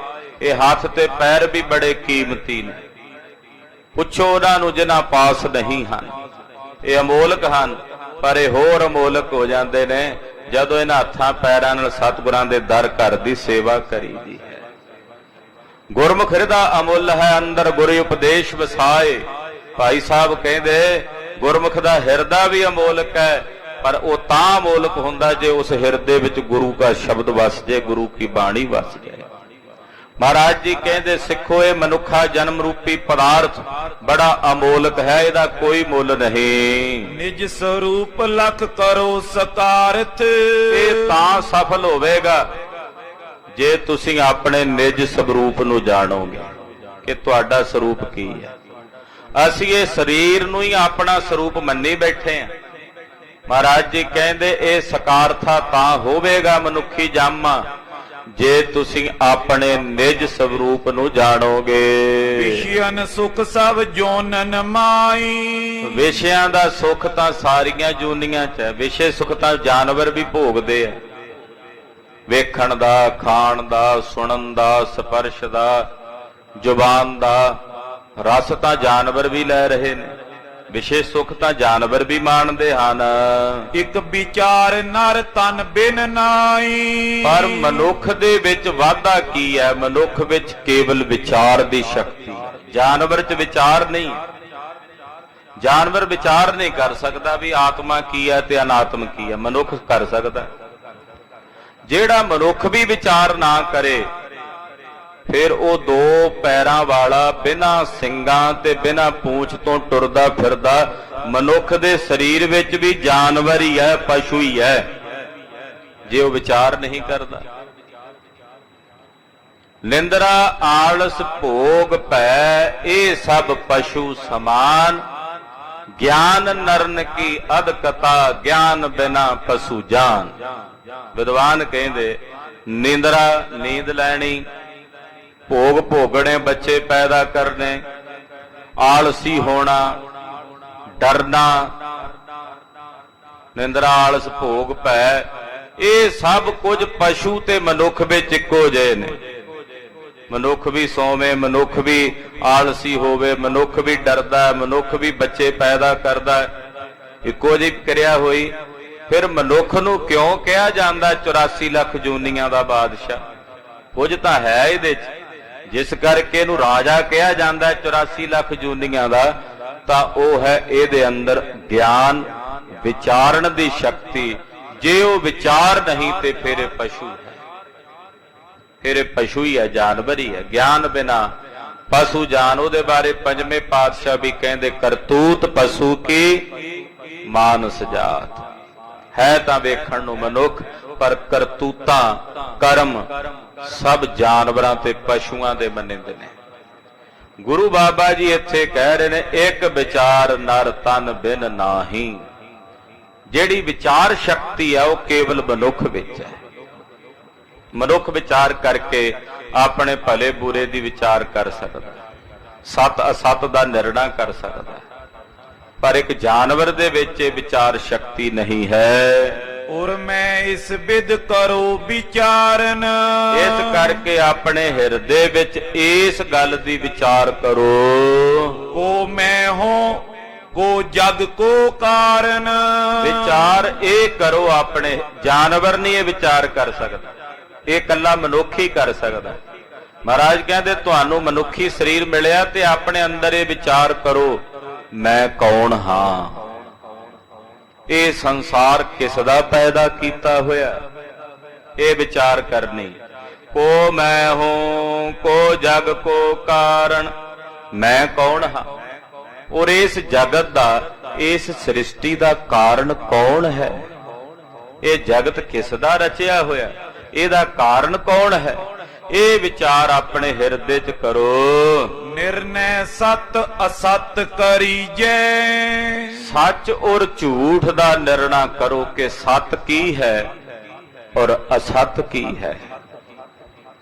ਇਹ ਹੱਥ ਤੇ ਪੈਰ ਵੀ ਬੜੇ ਕੀਮਤੀ ਨੇ, ਪੁੱਛੋ ਉਹਨਾਂ ਨੂੰ ਜਿਨ੍ਹਾਂ ਪਾਸ ਨਹੀਂ ਹਨ। ਇਹ ਅਮੋਲਕ ਹਨ, ਪਰ ਇਹ ਹੋਰ ਅਮੋਲਕ ਹੋ ਜਾਂਦੇ ਨੇ ਜਦੋਂ ਇਹਨਾਂ ਹੱਥਾਂ ਪੈਰਾਂ ਨਾਲ ਸਤਿਗੁਰਾਂ ਦੇ ਦਰ ਘਰ ਦੀ ਸੇਵਾ ਕਰੀਦੀ ਹੈ। ਗੁਰਮੁਖ ਹਿਰਦਾ ਅਮੁੱਲ ਹੈ, ਅੰਦਰ ਗੁਰ ਉਪਦੇਸ਼ ਵਸਾਏ। ਭਾਈ ਸਾਹਿਬ ਕਹਿੰਦੇ ਗੁਰਮੁਖ ਦਾ ਹਿਰਦਾ ਵੀ ਅਮੋਲਕ ਹੈ, ਪਰ ਉਹ ਤਾਂ ਅਮੋਲਕ ਹੁੰਦਾ ਜੇ ਉਸ ਹਿਰਦੇ ਵਿੱਚ ਗੁਰੂ ਦਾ ਸ਼ਬਦ ਵਸ ਜੇ, ਗੁਰੂ ਕੀ ਬਾਣੀ ਵਸ ਜਾਏ। ਮਹਾਰਾਜ ਜੀ ਕਹਿੰਦੇ ਸਿੱਖੋ ਇਹ ਮਨੁੱਖਾ ਜਨਮ ਰੂਪੀ ਪਦਾਰਥ ਬੜਾ ਅਮੋਲਕ ਹੈ, ਇਹਦਾ ਕੋਈ ਮੁੱਲ ਨਹੀਂ। ਨਿਜ ਸਰੂਪ ਲਖ ਕਰੋ ਸਕਾਰਥ। ਇਹ ਤਾਂ ਸਫਲ ਹੋਵੇਗਾ ਜੇ ਤੁਸੀਂ ਆਪਣੇ ਨਿਜ ਸਰੂਪ ਨੂੰ ਜਾਣੋਗੇ ਕਿ ਤੁਹਾਡਾ ਸਰੂਪ ਕੀ ਹੈ। ਅਸੀਂ ਇਹ ਸਰੀਰ ਨੂੰ ਹੀ ਆਪਣਾ ਸਰੂਪ ਮੰਨੀ ਬੈਠੇ ਹਾਂ। ਮਹਾਰਾਜ ਜੀ ਕਹਿੰਦੇ ਇਹ ਸਕਾਰਥਾ ਤਾਂ ਹੋਵੇਗਾ ਮਨੁੱਖੀ ਜਾਮਾ ਜੇ ਤੁਸੀਂ ਆਪਣੇ ਨਿਜ ਸਰੂਪ ਨੂੰ ਜਾਣੋਗੇ। ਵਿਸ਼ਿਆਨ ਸੁਖ ਸਭ ਜੋਨਨ ਮਾਈ। ਵਿਸ਼ਿਆਂ ਦਾ ਸੁੱਖ ਤਾਂ ਸਾਰੀਆਂ ਜੂਨੀਆਂ 'ਚ ਹੈ। ਵਿਸ਼ੇ ਸੁੱਖ ਤਾਂ ਜਾਨਵਰ ਵੀ ਭੋਗਦੇ ਆ, ਵੇਖਣ ਦਾ, ਖਾਣ ਦਾ, ਸੁਣਨ ਦਾ, ਸਪਰਸ਼ ਦਾ, ਜ਼ੁਬਾਨ ਦਾ ਰਸ ਤਾਂ ਜਾਨਵਰ ਵੀ ਲੈ ਰਹੇ ਨੇ। ਵਿਸ਼ੇ ਸੁਖ ਤਾਂ ਜਾਨਵਰ ਵੀ ਮਾਣਦੇ ਹਨ। ਇੱਕ ਵਿਚਾਰ ਨਰ ਤਨ ਬਿਨ ਨਾਈ। ਪਰ ਮਨੁੱਖ ਦੇ ਵਿੱਚ ਵਾਧਾ ਕੀ ਹੈ? ਮਨੁੱਖ ਵਿੱਚ ਕੇਵਲ ਵਿਚਾਰ ਦੀ ਸ਼ਕਤੀ ਹੈ, ਜਾਨਵਰ 'ਚ ਵਿਚਾਰ ਨਹੀਂ। ਜਾਨਵਰ ਵਿਚਾਰ ਨਹੀਂ ਕਰ ਸਕਦਾ ਵੀ ਆਤਮਾ ਕੀ ਹੈ ਤੇ ਅਨਾਤਮ ਕੀ ਹੈ, ਮਨੁੱਖ ਕਰ ਸਕਦਾ। ਜਿਹੜਾ ਮਨੁੱਖ ਵੀ ਵਿਚਾਰ ਨਾ ਕਰੇ ਫਿਰ ਉਹ ਦੋ ਪੈਰਾਂ ਵਾਲਾ ਬਿਨਾਂ ਸਿੰਗਾਂ ਤੇ ਬਿਨਾਂ ਪੂੰਛ ਤੋਂ ਟੁਰਦਾ ਫਿਰਦਾ ਮਨੁੱਖ ਦੇ ਸਰੀਰ ਵਿੱਚ ਵੀ ਜਾਨਵਰ ਹੀ ਹੈ, ਪਸ਼ੂ ਹੀ ਹੈ, ਜੇ ਉਹ ਵਿਚਾਰ ਨਹੀਂ ਕਰਦਾ। ਨਿੰਦਰਾ ਆਲਸ ਭੋਗ ਭੈ ਇਹ ਸਭ ਪਸ਼ੂ ਸਮਾਨ। ਗਿਆਨ ਨਰਨ ਕੀ ਅਦਕਤਾ ਗਿਆਨ ਬਿਨਾ ਪਸ਼ੂ ਜਾਨ। ਵਿਦਵਾਨ ਕਹਿੰਦੇ ਨਿੰਦਰਾ ਨੀਂਦ ਲੈਣੀ, ਭੋਗ ਭੋਗਣੇ ਬੱਚੇ ਪੈਦਾ ਕਰਨੇ, ਆਲਸੀ ਹੋਣਾ, ਡਰਨਾ, ਨਿੰਦਰਾ ਆਲਸ ਭੋਗ ਭੈ ਇਹ ਸਭ ਕੁਝ ਪਸ਼ੂ ਤੇ ਮਨੁੱਖ ਵਿੱਚ ਇੱਕੋ ਜਿਹੇ ਨੇ। ਮਨੁੱਖ ਵੀ ਸੌਵੇਂ, ਮਨੁੱਖ ਵੀ ਆਲਸੀ ਹੋਵੇ, ਮਨੁੱਖ ਵੀ ਡਰਦਾ, ਮਨੁੱਖ ਵੀ ਬੱਚੇ ਪੈਦਾ ਕਰਦਾ, ਇੱਕੋ ਜਿਹੀ ਕਿਰਿਆ ਹੋਈ। ਫਿਰ ਮਨੁੱਖ ਨੂੰ ਕਿਉਂ ਕਿਹਾ ਜਾਂਦਾ 84 ਲੱਖ ਜੂਨੀਆਂ ਦਾ ਬਾਦਸ਼ਾਹ? ਕੁਝ ਤਾਂ ਹੈ ਇਹਦੇ 'ਚ, ਜਿਸ ਕਰਕੇ ਇਹਨੂੰ ਰਾਜਾ ਕਿਹਾ ਜਾਂਦਾ 84 ਲੱਖ ਜੂਨੀਆਂ ਦਾ, ਤਾਂ ਉਹ ਹੈ ਇਹਦੇ ਅੰਦਰ ਗਿਆਨ, ਵਿਚਾਰਨ ਦੀ ਸ਼ਕਤੀ। ਜੇ ਉਹ ਵਿਚਾਰ ਨਹੀਂ ਤੇ ਫਿਰ ਇਹ ਪਸ਼ੂ ਹੈ, ਫਿਰ ਇਹ ਪਸ਼ੂ ਹੀ ਹੈ, ਜਾਨਵਰ ਹੀ ਹੈ। ਗਿਆਨ ਬਿਨਾ ਪਸ਼ੂ ਜਾਨ। ਉਹਦੇ ਬਾਰੇ ਪੰਜਵੇਂ ਪਾਤਸ਼ਾਹ ਵੀ ਕਹਿੰਦੇ ਕਰਤੂਤ ਪਸ਼ੂ ਕੀ ਮਾਨਸ ਜਾਤ। ਹੈ ਤਾਂ ਵੇਖਣ ਨੂੰ ਮਨੁੱਖ, ਪਰ ਕਰਤੂਤਾਂ ਕਰਮ ਸਭ ਜਾਨਵਰਾਂ ਤੇ ਪਸ਼ੂਆਂ ਦੇ ਮੰਨਦੇ ਨੇ। ਗੁਰੂ ਬਾਬਾ ਜੀ ਇੱਥੇ ਕਹਿ ਰਹੇ ਨੇ, ਇੱਕ ਵਿਚਾਰ ਨਰ ਤਨ ਬਿਨ ਨਾਹੀ। ਜਿਹੜੀ ਵਿਚਾਰ ਸ਼ਕਤੀ ਹੈ ਉਹ ਕੇਵਲ ਮਨੁੱਖ ਵਿੱਚ ਹੈ। ਮਨੁੱਖ ਵਿਚਾਰ ਕਰਕੇ ਆਪਣੇ ਭਲੇ ਬੁਰੇ ਦੀ ਵਿਚਾਰ ਕਰ ਸਕਦਾ, ਸਤ ਅਸਤ ਦਾ ਨਿਰਣਾ ਕਰ ਸਕਦਾ, ਪਰ ਇੱਕ ਜਾਨਵਰ ਦੇ ਵਿੱਚ ਇਹ ਵਿਚਾਰ ਸ਼ਕਤੀ ਨਹੀਂ ਹੈ। ਔਰ ਮੈਂ ਇਸ ਵਿਦ ਕਰੋ ਵਿਚਾਰਨ। ਇਸ ਕਰਕੇ ਆਪਣੇ ਹਿਰਦੇ ਵਿੱਚ ਇਸ ਗੱਲ ਦੀ ਵਿਚਾਰ ਕਰੋ, ਕੋ ਮੈਂ ਹੋ ਕੋ ਜਗ ਕੋ ਕਾਰਨ। ਵਿਚਾਰ ਇਹ ਕਰੋ ਆਪਣੇ, ਜਾਨਵਰ ਨਹੀਂ ਇਹ ਵਿਚਾਰ ਕਰ ਸਕਦਾ, ਇਹ ਇਕੱਲਾ ਮਨੁੱਖ ਹੀ ਕਰ ਸਕਦਾ। ਮਹਾਰਾਜ ਕਹਿੰਦੇ ਤੁਹਾਨੂੰ ਮਨੁੱਖੀ ਸਰੀਰ ਮਿਲਿਆ ਤੇ ਆਪਣੇ ਅੰਦਰ ਇਹ ਵਿਚਾਰ ਕਰੋ, ਮੈਂ ਕੌਣ ਹਾਂ, ਇਹ ਸੰਸਾਰ ਕਿਸ ਦਾ ਪੈਦਾ ਕੀਤਾ ਹੋਇਆ, ਇਹ ਵਿਚਾਰ ਕਰਨੀ। ਕੋ ਮੈਂ ਹੂੰ ਕੋ ਜਗ ਕੋ ਕਾਰਨ, ਮੈਂ ਕੌਣ ਹਾਂ ਔਰ ਇਸ ਜਗਤ ਦਾ, ਇਸ ਸ੍ਰਿਸ਼ਟੀ ਦਾ ਕਾਰਨ ਕੌਣ ਹੈ, ਇਹ ਜਗਤ ਕਿਸ ਦਾ ਰਚਿਆ ਹੋਇਆ, ਇਹਦਾ ਕਾਰਨ ਕੌਣ ਹੈ, ਇਹ ਵਿਚਾਰ ਆਪਣੇ ਹਿਰਦੇ 'ਚ ਕਰੋ। ਨਿਰਣੈ ਸਤ ਅਸਤ ਕਰੀਜੈ। ਸੱਚ ਔਰ ਝੂਠ ਦਾ ਨਿਰਣਾ ਕਰੋ ਕਿ ਸੱਚ ਕੀ ਹੈ ਔਰ ਅਸਤ ਕੀ ਹੈ,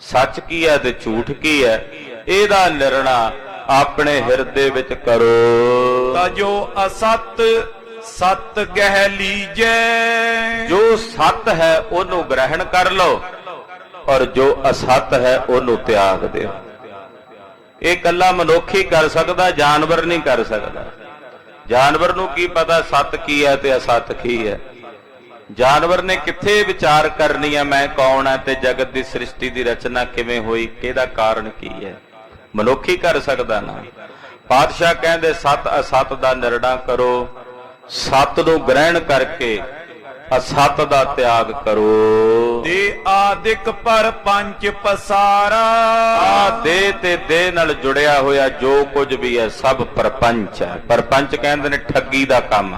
ਸੱਚ ਕੀ ਹੈ ਤੇ ਝੂਠ ਕੀ ਹੈ, ਇਹਦਾ ਨਿਰਣਾ ਆਪਣੇ ਹਿਰਦੇ ਵਿੱਚ ਕਰੋ। ਤਾ ਜੋ ਅਸਤ ਸਤ ਗਹਿ ਲੀਜੈ। ਜੋ ਸੱਤ ਹੈ ਉਹਨੂੰ ਗ੍ਰਹਿਣ ਕਰ ਲਓ ਔਰ ਜੋ ਅਸਤ ਹੈ ਉਹਨੂੰ ਤਿਆਗ ਦਿਓ। ਇਹ ਇਕੱਲਾ ਮਨੁੱਖ ਹੀ ਕਰ ਸਕਦਾ, ਜਾਨਵਰ ਨਹੀਂ ਕਰ ਸਕਦਾ। ਜਾਨਵਰ ਨੂੰ ਕੀ ਪਤਾ ਸੱਤ ਕੀ ਹੈ ਤੇ ਅਸਤ ਕੀ ਹੈ। ਜਾਨਵਰ ਨੇ ਕਿੱਥੇ ਵਿਚਾਰ ਕਰਨੀ ਹੈ ਮੈਂ ਕੌਣ ਹੈ ਤੇ ਜਗਤ ਦੀ ਸ੍ਰਿਸ਼ਟੀ ਦੀ ਰਚਨਾ ਕਿਵੇਂ ਹੋਈ, ਕਿਹਦਾ ਕਾਰਨ ਕੀ ਹੈ। ਮਨੁੱਖ ਹੀ ਕਰ ਸਕਦਾ ਨਾ। ਪਾਤਸ਼ਾਹ ਕਹਿੰਦੇ ਸੱਤ ਅਸਤ ਦਾ ਨਿਰਣਾ ਕਰੋ, ਸੱਤ ਨੂੰ ਗ੍ਰਹਿਣ ਕਰਕੇ ਅਸਤ ਦਾ ਤਿਆਗ ਕਰੋ। ਦੇ ਆਦਿਕ ਪਰ ਪੰਚ ਪਸਾਰਾ। ਆ ਦੇ ਤੇ ਦੇ ਨਾਲ ਜੁੜਿਆ ਹੋਇਆ ਜੋ ਕੁਝ ਵੀ ਹੈ ਸਭ ਪਰਪੰਚ ਹੈ। ਪਰਪੰਚ ਕਹਿੰਦੇ ਨੇ ਠੱਗੀ ਦਾ ਕੰਮ,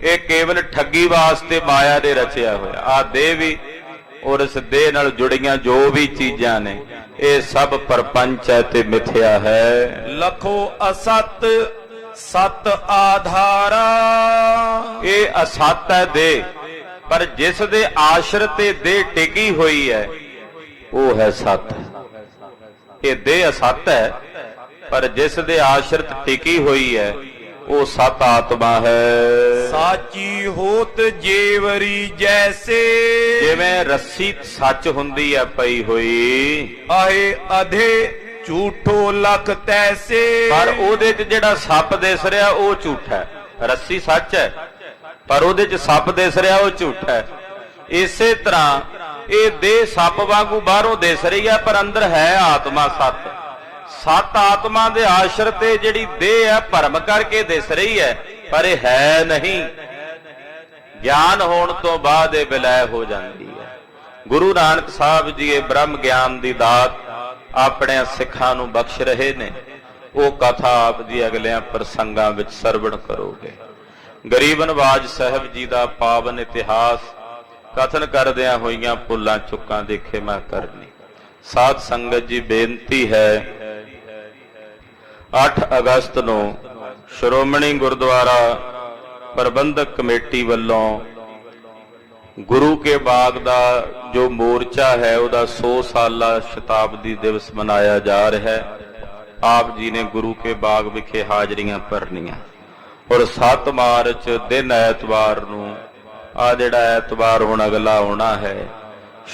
ਇਹ ਕੇਵਲ ਠੱਗੀ ਵਾਸਤੇ ਮਾਇਆ ਦੇ ਰਚਿਆ ਹੋਇਆ। ਆ ਦੇ ਵੀ ਔਰ ਇਸ ਦੇ ਨਾਲ ਜੁੜੀਆਂ ਜੋ ਵੀ ਚੀਜ਼ਾਂ ਨੇ ਇਹ ਸਭ ਪਰਪੰਚ ਹੈ ਤੇ ਮਿਥਿਆ ਹੈ। ਲਖੋ ਅਸਤ ਸਤ ਆਧਾਰਾ। ਇਹ ਅਸਤ ਹੈ ਦੇ, ਪਰ ਜਿਸ ਦੇ ਆਸ਼ਰਿਤ ਤੇ ਦੇ ਟਿਕੀ ਹੋਈ ਹੈ ਉਹ ਹੈ ਸਤ। ਇਹ ਦੇ ਅਸਤ ਹੈ, ਪਰ ਜਿਸ ਦੇ ਆਸ਼ਰਿਤ ਟਿਕੀ ਹੋਈ ਹੈ ਉਹ ਸਤ ਆਤਮਾ ਹੈ। ਸਾਚੀ ਹੋਤ ਜੇਵਰੀ ਜੈਸੇ। ਜਿਵੇਂ ਰੱਸੀ ਸੱਚ ਹੁੰਦੀ ਹੈ ਪਈ ਹੋਈ, ਆਏ ਅਧੇ ਝੂਠੋ ਲਖ ਤੈਸੇ। ਪਰ ਉਹਦੇ 'ਚ ਜਿਹੜਾ ਸੱਪ ਦਿਸ ਰਿਹਾ ਉਹ ਝੂਠਾ ਹੈ। ਰੱਸੀ ਸੱਚ ਹੈ ਪਰ ਉਹਦੇ 'ਚ ਸੱਪ ਦਿਸ ਰਿਹਾ ਉਹ ਝੂਠਾ ਹੈ। ਇਸੇ ਤਰ੍ਹਾਂ ਇਹ ਦੇਹ ਸੱਪ ਵਾਂਗੂ ਬਾਹਰੋਂ ਦਿਸ ਰਹੀ ਹੈ ਪਰ ਅੰਦਰ ਹੈ ਆਤਮਾ ਸੱਤ। ਸੱਤ ਆਤਮਾ ਦੇ ਆਸ਼ਰਿਤ ਤੇ ਜਿਹੜੀ ਦੇਹ ਹੈ ਭਰਮ ਕਰਕੇ ਦਿਸ ਰਹੀ ਹੈ ਪਰ ਇਹ ਹੈ ਨਹੀਂ। ਗਿਆਨ ਹੋਣ ਤੋਂ ਬਾਅਦ ਇਹ ਵਿਲੈ ਹੋ ਜਾਂਦੀ ਹੈ। ਗੁਰੂ ਨਾਨਕ ਸਾਹਿਬ ਜੀ ਇਹ ਬ੍ਰਹਮ ਗਿਆਨ ਦੀ ਦਾਤ ਆਪਣੇ ਸਿੱਖਾਂ ਨੂੰ ਬਖਸ਼ ਰਹੇ ਨੇ। ਉਹ ਕਥਾ ਆਪ ਜੀ ਅਗਲਿਆਂ ਪ੍ਰਸੰਗਾਂ ਵਿੱਚ ਸਰਵਣ ਕਰੋਗੇ। ਗਰੀਬ ਨਵਾਜ ਸਾਹਿਬ ਜੀ ਦਾ ਪਾਵਨ ਇਤਿਹਾਸ ਕਥਨ ਕਰਦਿਆਂ ਹੋਈਆਂ ਭੁੱਲਾਂ ਚੁੱਕਾਂ ਦੀ ਖਿਮਾ ਕਰਨੀ। ਸਾਧ ਸੰਗਤ ਜੀ ਬੇਨਤੀ ਹੈ, 8 ਅਗਸਤ ਨੂੰ ਸ਼੍ਰੋਮਣੀ ਗੁਰਦੁਆਰਾ ਪ੍ਰਬੰਧਕ ਕਮੇਟੀ ਵੱਲੋਂ ਗੁਰੂ ਕੇ ਬਾਗ ਦਾ ਜੋ ਮੋਰਚਾ ਹੈ ਉਹਦਾ 100 ਸਾਲਾ ਸ਼ਤਾਬਦੀ ਦਿਵਸ ਮਨਾਇਆ ਜਾ ਰਿਹਾ ਹੈ। ਆਪ ਜੀ ਨੇ ਗੁਰੂ ਕੇ ਬਾਗ ਵਿਖੇ ਹਾਜ਼ਰੀਆਂ ਭਰਨੀਆਂ ਔਰ 7 ਮਾਰਚ ਦਿਨ ਐਤਵਾਰ ਨੂੰ, ਆ ਜਿਹੜਾ ਐਤਵਾਰ ਹੁਣ ਅਗਲਾ ਆਉਣਾ ਹੈ,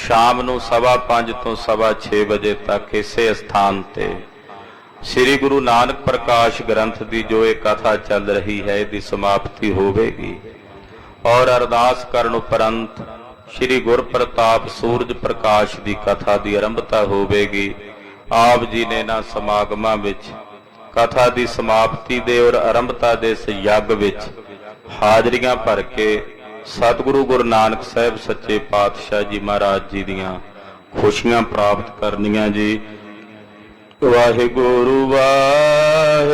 ਸ਼ਾਮ ਨੂੰ 5:15 ਤੋਂ 6:15 ਵਜੇ ਤੱਕ ਇਸੇ ਸਥਾਨ ਤੇ ਸ੍ਰੀ ਗੁਰੂ ਨਾਨਕ ਪ੍ਰਕਾਸ਼ ਗ੍ਰੰਥ ਦੀ ਜੋ ਇਹ ਕਥਾ ਚੱਲ ਰਹੀ ਹੈ ਇਹਦੀ ਸਮਾਪਤੀ ਹੋਵੇਗੀ ਔਰ ਅਰਦਾਸ ਕਰਨ ਉਪਰੰਤ ਸ੍ਰੀ ਗੁਰਪ੍ਰਤਾਪ ਸੂਰਜ ਪ੍ਰਕਾਸ਼ ਦੀ ਕਥਾ ਦੀ ਆਰੰਭਤਾ ਹੋਵੇਗੀ। ਆਪ ਜੀ ਨੇ ਇਹਨਾਂ ਸਮਾਗਮਾਂ ਵਿੱਚ ਕਥਾ ਦੀ ਸਮਾਪਤੀ ਦੇ ਔਰ ਆਰੰਭਤਾ ਦੇ ਇਸ ਯੱਗ ਵਿੱਚ ਹਾਜ਼ਰੀਆਂ ਭਰ ਕੇ ਸਤਿਗੁਰੂ ਗੁਰੂ ਨਾਨਕ ਸਾਹਿਬ ਸੱਚੇ ਪਾਤਸ਼ਾਹ ਜੀ ਮਹਾਰਾਜ ਜੀ ਦੀਆਂ ਖੁਸ਼ੀਆਂ ਪ੍ਰਾਪਤ ਕਰਨੀਆਂ ਜੀ। ਵਾਹਿਗੁਰੂ ਵਾਹਿਗੁਰੂ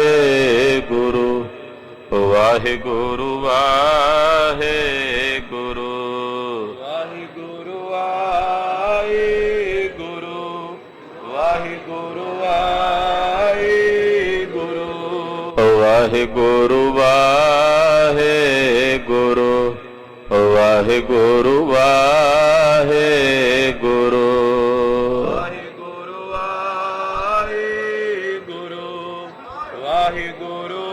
ਵਾਹਿਗੁਰੂ। ਵਾਹਿਗੁਰੂ ਵਾਹਿਗੁਰੂ ਵਾਹਿਗੁਰੂ ਵਾਹਿਗੁਰੂ ਵਾਹਿਗੁਰੂ ਵਾਹਿਗੁਰੂ ਵਾਹਿਗੁਰੂ ਵਾਹਿਗੁਰੂ ਵਾਹਿਗੁਰੂ ਵਾਹਿਗੁਰੂ ਵਾਹਿਗੁਰੂ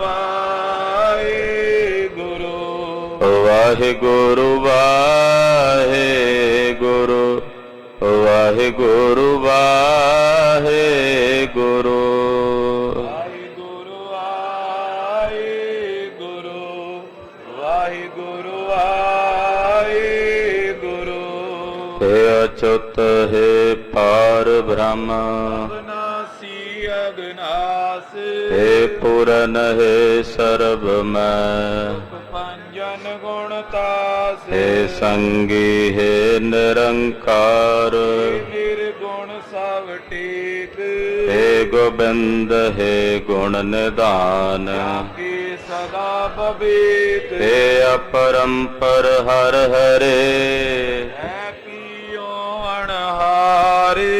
ਵਾਹਿਗੁਰੂ ਵਾਹਿਗੁਰੂ ਵਾਹਿਗੁਰੂ ਵਾਹਿਗੁਰੂ ਵਾਹਿਗੁਰੂ ਵਾਹਿਗੁਰੂ ਵਾਹਿਗੁਰੂ ਵਾਹਿਗੁਰੂ ਹੇ ਅਚੁੱਤ ਹੈ ਪਾਰ ਬ੍ਰਹਮ ਅਗਨਾਸੀ ਅਗਨਾਸ ਹੇ ਪੂਰਨ ਹੈ ਸਰਬ ਮੈਂ ਪੰਜਨ ਗੁਣ ਤਾਸ ਹੇ ਸੰਗੀ ਹੈ ਨਿਰੰਕਾਰ ਨਿਰਗੁਣ ਸਭ ਟੇਕ ਹੇ ਗੋਬਿੰਦ ਹੈ ਗੁਣ ਨਿਧਾਨ ਕੀ ਸਦਾ ਬਬੀਤ ਹੇ ਅਪਰੰਪਰ ਹਰ ਹਰੇ ਹੈ ਪੀਓ ਅਣਹਾਰੇ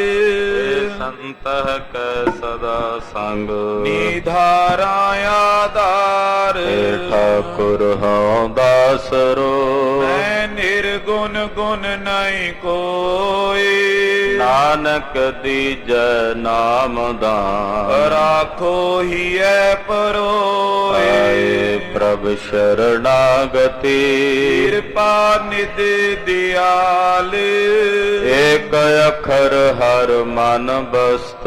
ਸੰਤਹ ਕੈ ਸਦਾ ਸੰਗ ਨਿਧਾਰਾ ਆਧਾਰ ਹੇ ਠਾਕੁਰ ਹਉ ਦਾਸਰੋ ਮੈਂ ਨਿਰਗੁਣ ਗੁਣ ਨਹੀਂ ਕੋਈ ਨਾਨਕ ਦੀਜੈ ਨਾਮ ਦਾਨ ਰਾਖੋ ਹੀਐ ਪਰੋਏ ਆਏ ਪ੍ਰਭ ਸ਼ਰਣਾਗਤੀ ਕਿਰਪਾ ਨਿਧ ਦਿਆਲ ਏਕ ਅਖਰ ਹਰ ਮਨ ਬਸਤ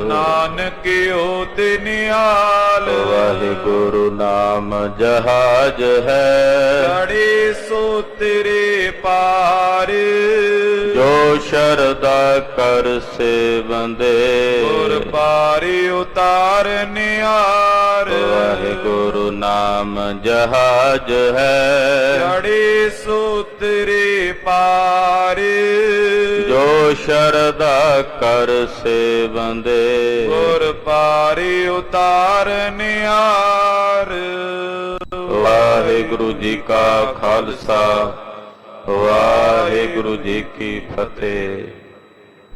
ਨਾਨਕ ਓਤ ਨਿਆਲ ਵਾਹਿਗੁਰੂ ਨਾਮ ਜਹਾਜ ਹੈ ਚੜੇ ਸੋ ਤੇਰੇ ਪਾਰ ਜੋ ਸ਼ਰਦਾ ਕਰ ਸੇਵੰਦੇ ਗੁਰ ਪਾਰਿ ਉਤਾਰ ਨਿਆਰ ਵਾਹਿਗੁਰੂ ਨਾਮ ਜਹਾਜ ਹੈ ਚੜੇ ਸੋ ਤੇਰੇ ਪਾਰ ਜੋ ਸ਼ਰਦਾ ਕਰ ਸੇਵੰਦੇ ਗੁਰ ਪਾਰਿ ਉਤਾਰ ਨਿਆਰ ਵਾਹਿਗੁਰੂ ਜੀ ਕਾ ਖਾਲਸਾ ਵਾਹਿਗੁਰੂ ਜੀ ਕੀ ਫਤਿਹ।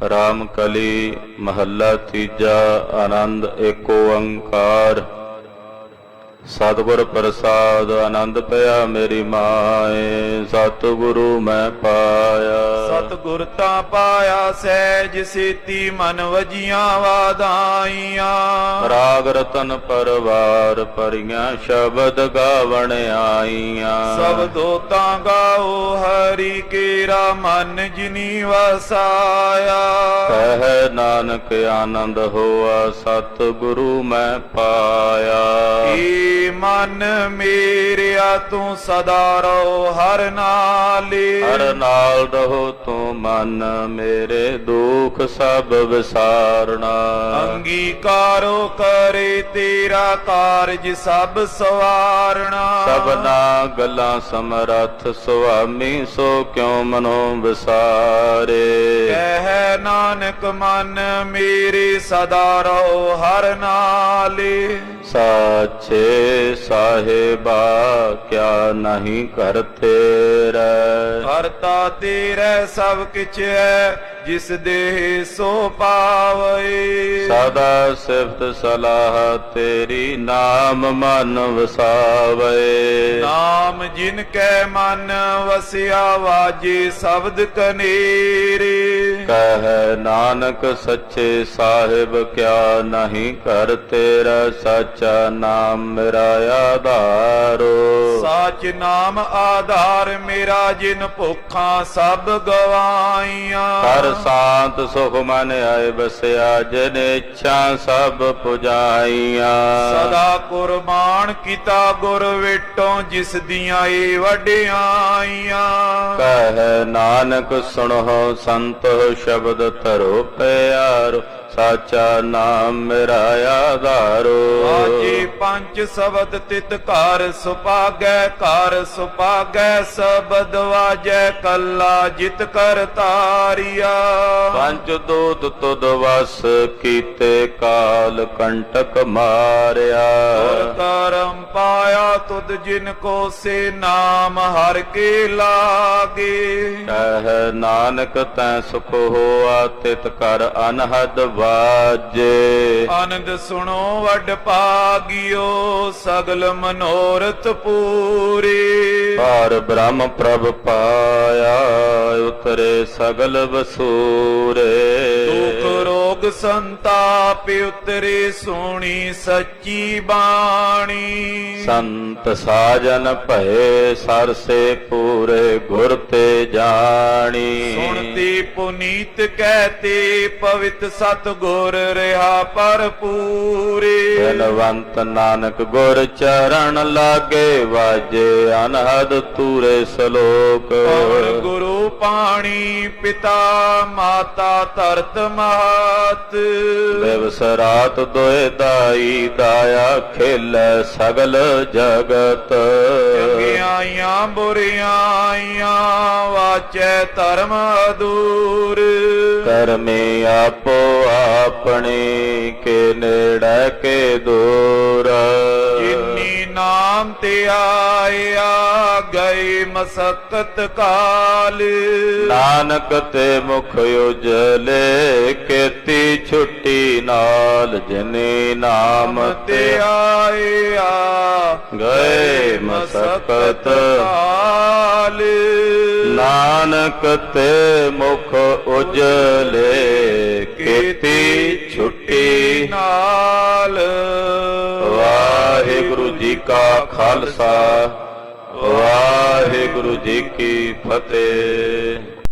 ਰਾਮ ਕਲੀ ਮਹੱਲਾ ਤੀਜਾ। ਆਨੰਦ ਏਕ ਓੰਕਾਰ। ਸਤਿਗੁਰ ਪ੍ਰਸਾਦ ਆਨੰਦ ਪਿਆ ਮੇਰੀ ਮਾਏ, ਸਤਿਗੁਰੂ ਮੈਂ ਪਾਇਆ। ਸਤਿਗੁਰ ਤਾਂ ਪਾਇਆ ਸਹਿਜ ਸੇਤੀ ਮਨ ਵਜੀਆਂ ਵਾਧਾਈਆਂ। ਰਾਗ ਰਤਨ ਪਰਵਾਰ ਭਰੀਆਂ ਸ਼ਬਦ ਗਾਵਣ ਆਈਆਂ। ਸਬਦੋ ਤਾਂ ਗਾਓ ਹਰੀ ਕੇਰਾ ਮਨ ਜਿਨੀ ਵਸਾਇਆ। ਕਹਿ ਨਾਨਕ ਆਨੰਦ ਹੋਆ ਸਤਿਗੁਰੂ ਮੈਂ ਪਾਇਆ। ਏ ਮਨ ਮੇਰਿਆ ਤੂੰ ਸਦਾ ਰਹੋ ਹਰ ਨਾਲੇ। ਹਰ ਨਾਲ ਰਹੋ ਤੂੰ ਮਨ ਮੇਰੇ, ਦੁਖ ਸਭ ਵਿਸਾਰਣਾ। ਅੰਗੀਕਾਰੋ ਕਰੇ ਤੇਰਾ ਕਾਰਜ ਸਭ ਸਵਾਰਣਾ। ਸਭਨਾ ਗੱਲਾਂ ਸਮਰੱਥ ਸੁਆਮੀ, ਸੋ ਕਿਉ ਮਨੋ ਵਿਸਾਰੇ। ਕਹਿ ਨਾਨਕ ਮਨ ਮੇਰੇ ਸਦਾ ਰਹੋ ਹਰ ਨਾਲੇ। ਸਾਚੇ ਸਾਹਿਬਾ ਕਿਆ ਨਹੀਂ ਕਰ ਤੇਰਾ। ਕਰਤਾ ਤੇਰਾ ਸਭ ਕਿਛ ਹੈ, ਜਿਸ ਦੇਹ ਸੋ ਪਾਵੇ। ਸਦਾ ਸਿਫਤ ਸਲਾਹ ਤੇਰੀ, ਨਾਮ ਮਨ ਵਸਾਵੇ। ਨਾਮ ਜਿਨ ਕੈ ਮਨ ਵਸਿਆ, ਵਾਜੇ ਸ਼ਬਦ ਕਨੇਰੇ। ਕਹਿ ਨਾਨਕ ਸੱਚੇ ਸਾਹਿਬ ਕਿਆ ਨਹੀਂ ਕਰ ਤੇਰਾ। ਸਾਚਾ ਨਾਮ ਮੇਰਾ ਆਧਾਰੋ। ਸਾਚ ਨਾਮ ਆਧਾਰ ਮੇਰਾ, ਜਿਨ ਭੁੱਖਾਂ ਸਭ ਗਵਾਈਆਂ। ਹਰ ਸ਼ਾਂਤ ਸੁਖ ਮਨ ਆਏ ਬਸਿਆ, ਜਿਨ ਇੱਛਾ ਸਭ ਪੁਜਾਈਆਂ। ਸਦਾ ਕੁਰਬਾਨ ਕੀਤਾ ਗੁਰ ਵਿਟੋਂ, ਜਿਸ ਦੀਆਂ ਏ ਵਡਿਆਈਆਂ। ਕਹਿ ਨਾਨਕ ਸੁਣੋ ਸੰਤੋ ਸ਼ਬਦ ਧਰੋ ਪਿਆਰੋ, ਸਾਚਾ ਨਾਮ ਮੇਰਾ ਆਧਾਰੋ। ਵਾਜੇ ਪੰਜ ਸ਼ਬਦ ਤਿਤ ਘਰ ਸੁਪਾਗੈ, ਘਰ ਸੁਪਾਗੈ ਸ਼ਬਦ ਵਾਜੈ ਕਲਾ ਜਿਤ ਕਰ ਤਾਰੀਆ। ਪੰਜ ਦੂਤ ਤੁਧ ਵਸ ਕੀਤੇ, ਕਾਲ ਕੰਟਕ ਮਾਰਿਆ। ਔਰ ਕਰਮ ਪਾਇਆ ਤੁਧ ਜਿਨ ਕੋ ਸੇ ਨਾਮ ਹਰ ਕੇ ਲਾਗੇ। ਕਹਿ ਨਾਨਕ ਤੈ ਸੁਖ ਹੋਆ, ਤਿਤ ਕਰ ਅਨਹਦ ਵਾਜੇ। ਆਨੰਦ ਸੁਣੋ ਵੱਡ ਭਾਗਿਓ, ਸਗਲ ਮਨੋਰਥ ਪੂਰੇ। ਪਾਰ ਬ੍ਰਹਮ ਪ੍ਰਭ ਪਾਇਆ, ਉਤਰੇ ਸਗਲ ਵਸੂਰੇ। ਦੁਖ ਰੋਗ ਸੰਤਾਪ ਉਤਰੇ, ਸੋਣੀ ਸੱਚੀ ਬਾਣੀ। ਸੰਤ ਸਾਜਨ ਭਏ, ਸਰਸੇ ਪੂਰੇ ਗੁਰ ਤੇ ਜਾਣੀ। ਸੁਣਤੀ ਪੁਨੀਤ ਕਹਤੇ, ਪਵਿੱਤ ਸਤ ਗੁਰ ਰਹਾ ਭਰਪੂਰੇ। ਬਲਵੰਤ ਨਾਨਕ ਗੁਰ ਚਰਨ ਲਾਗੇ, ਵਾਜੇ ਅਨਹਦ ਤੂਰੇ ਸਲੋਕ। ਪਵਨ ਗੁਰੂ ਪਾਣੀ, ਪਿਤਾ ਮਾਤਾ ਧਰਤ ਮਾਤ। ਦਿਵਸ ਰਾਤ ਦੋਇ ਦਾਈ, ਦਾਇਆ ਖੇਲੈ ਸਗਲ ਜਗਤ। ਚੰਗਿਆਈਆਂ ਬੁਰਿਆਈਆਂ, ਵਾਚੈ ਧਰਮ ਅਦੂਰ। ਕਰਮੇ ਆਪੋ ਆਪਣੇ, ਕੇ ਨੇੜੇ ਕੇ ਦੂਰ। ਜਿਨੀ ਨਾਮ ਤੇ ਆਇਆ, ਗਏ ਮਸਕਤ ਕਾਲ। ਨਾਨਕ ਤੇ ਮੁਖ ਉਜਲੇ, ਕੀਤੀ ਛੁੱਟੀ ਨਾਲ। ਜਿਨੇ ਨਾਮ ਤੇ ਤੇ ਆਇਆ, ਗਏ ਮਸਕਤ ਕਾਲ। ਨਾਨਕ ਤੇ ਮੁਖ ਉਜਲੇ, ਕੀਤੀ ਛੁੱਟੀ ਨਾਲ। ਵਾਹਿਗੁਰੂ ਜੀ ਕਾ ਖਾਲਸਾ, ਵਾਹਿਗੁਰੂ ਜੀ ਕੀ ਫਤਿਹ।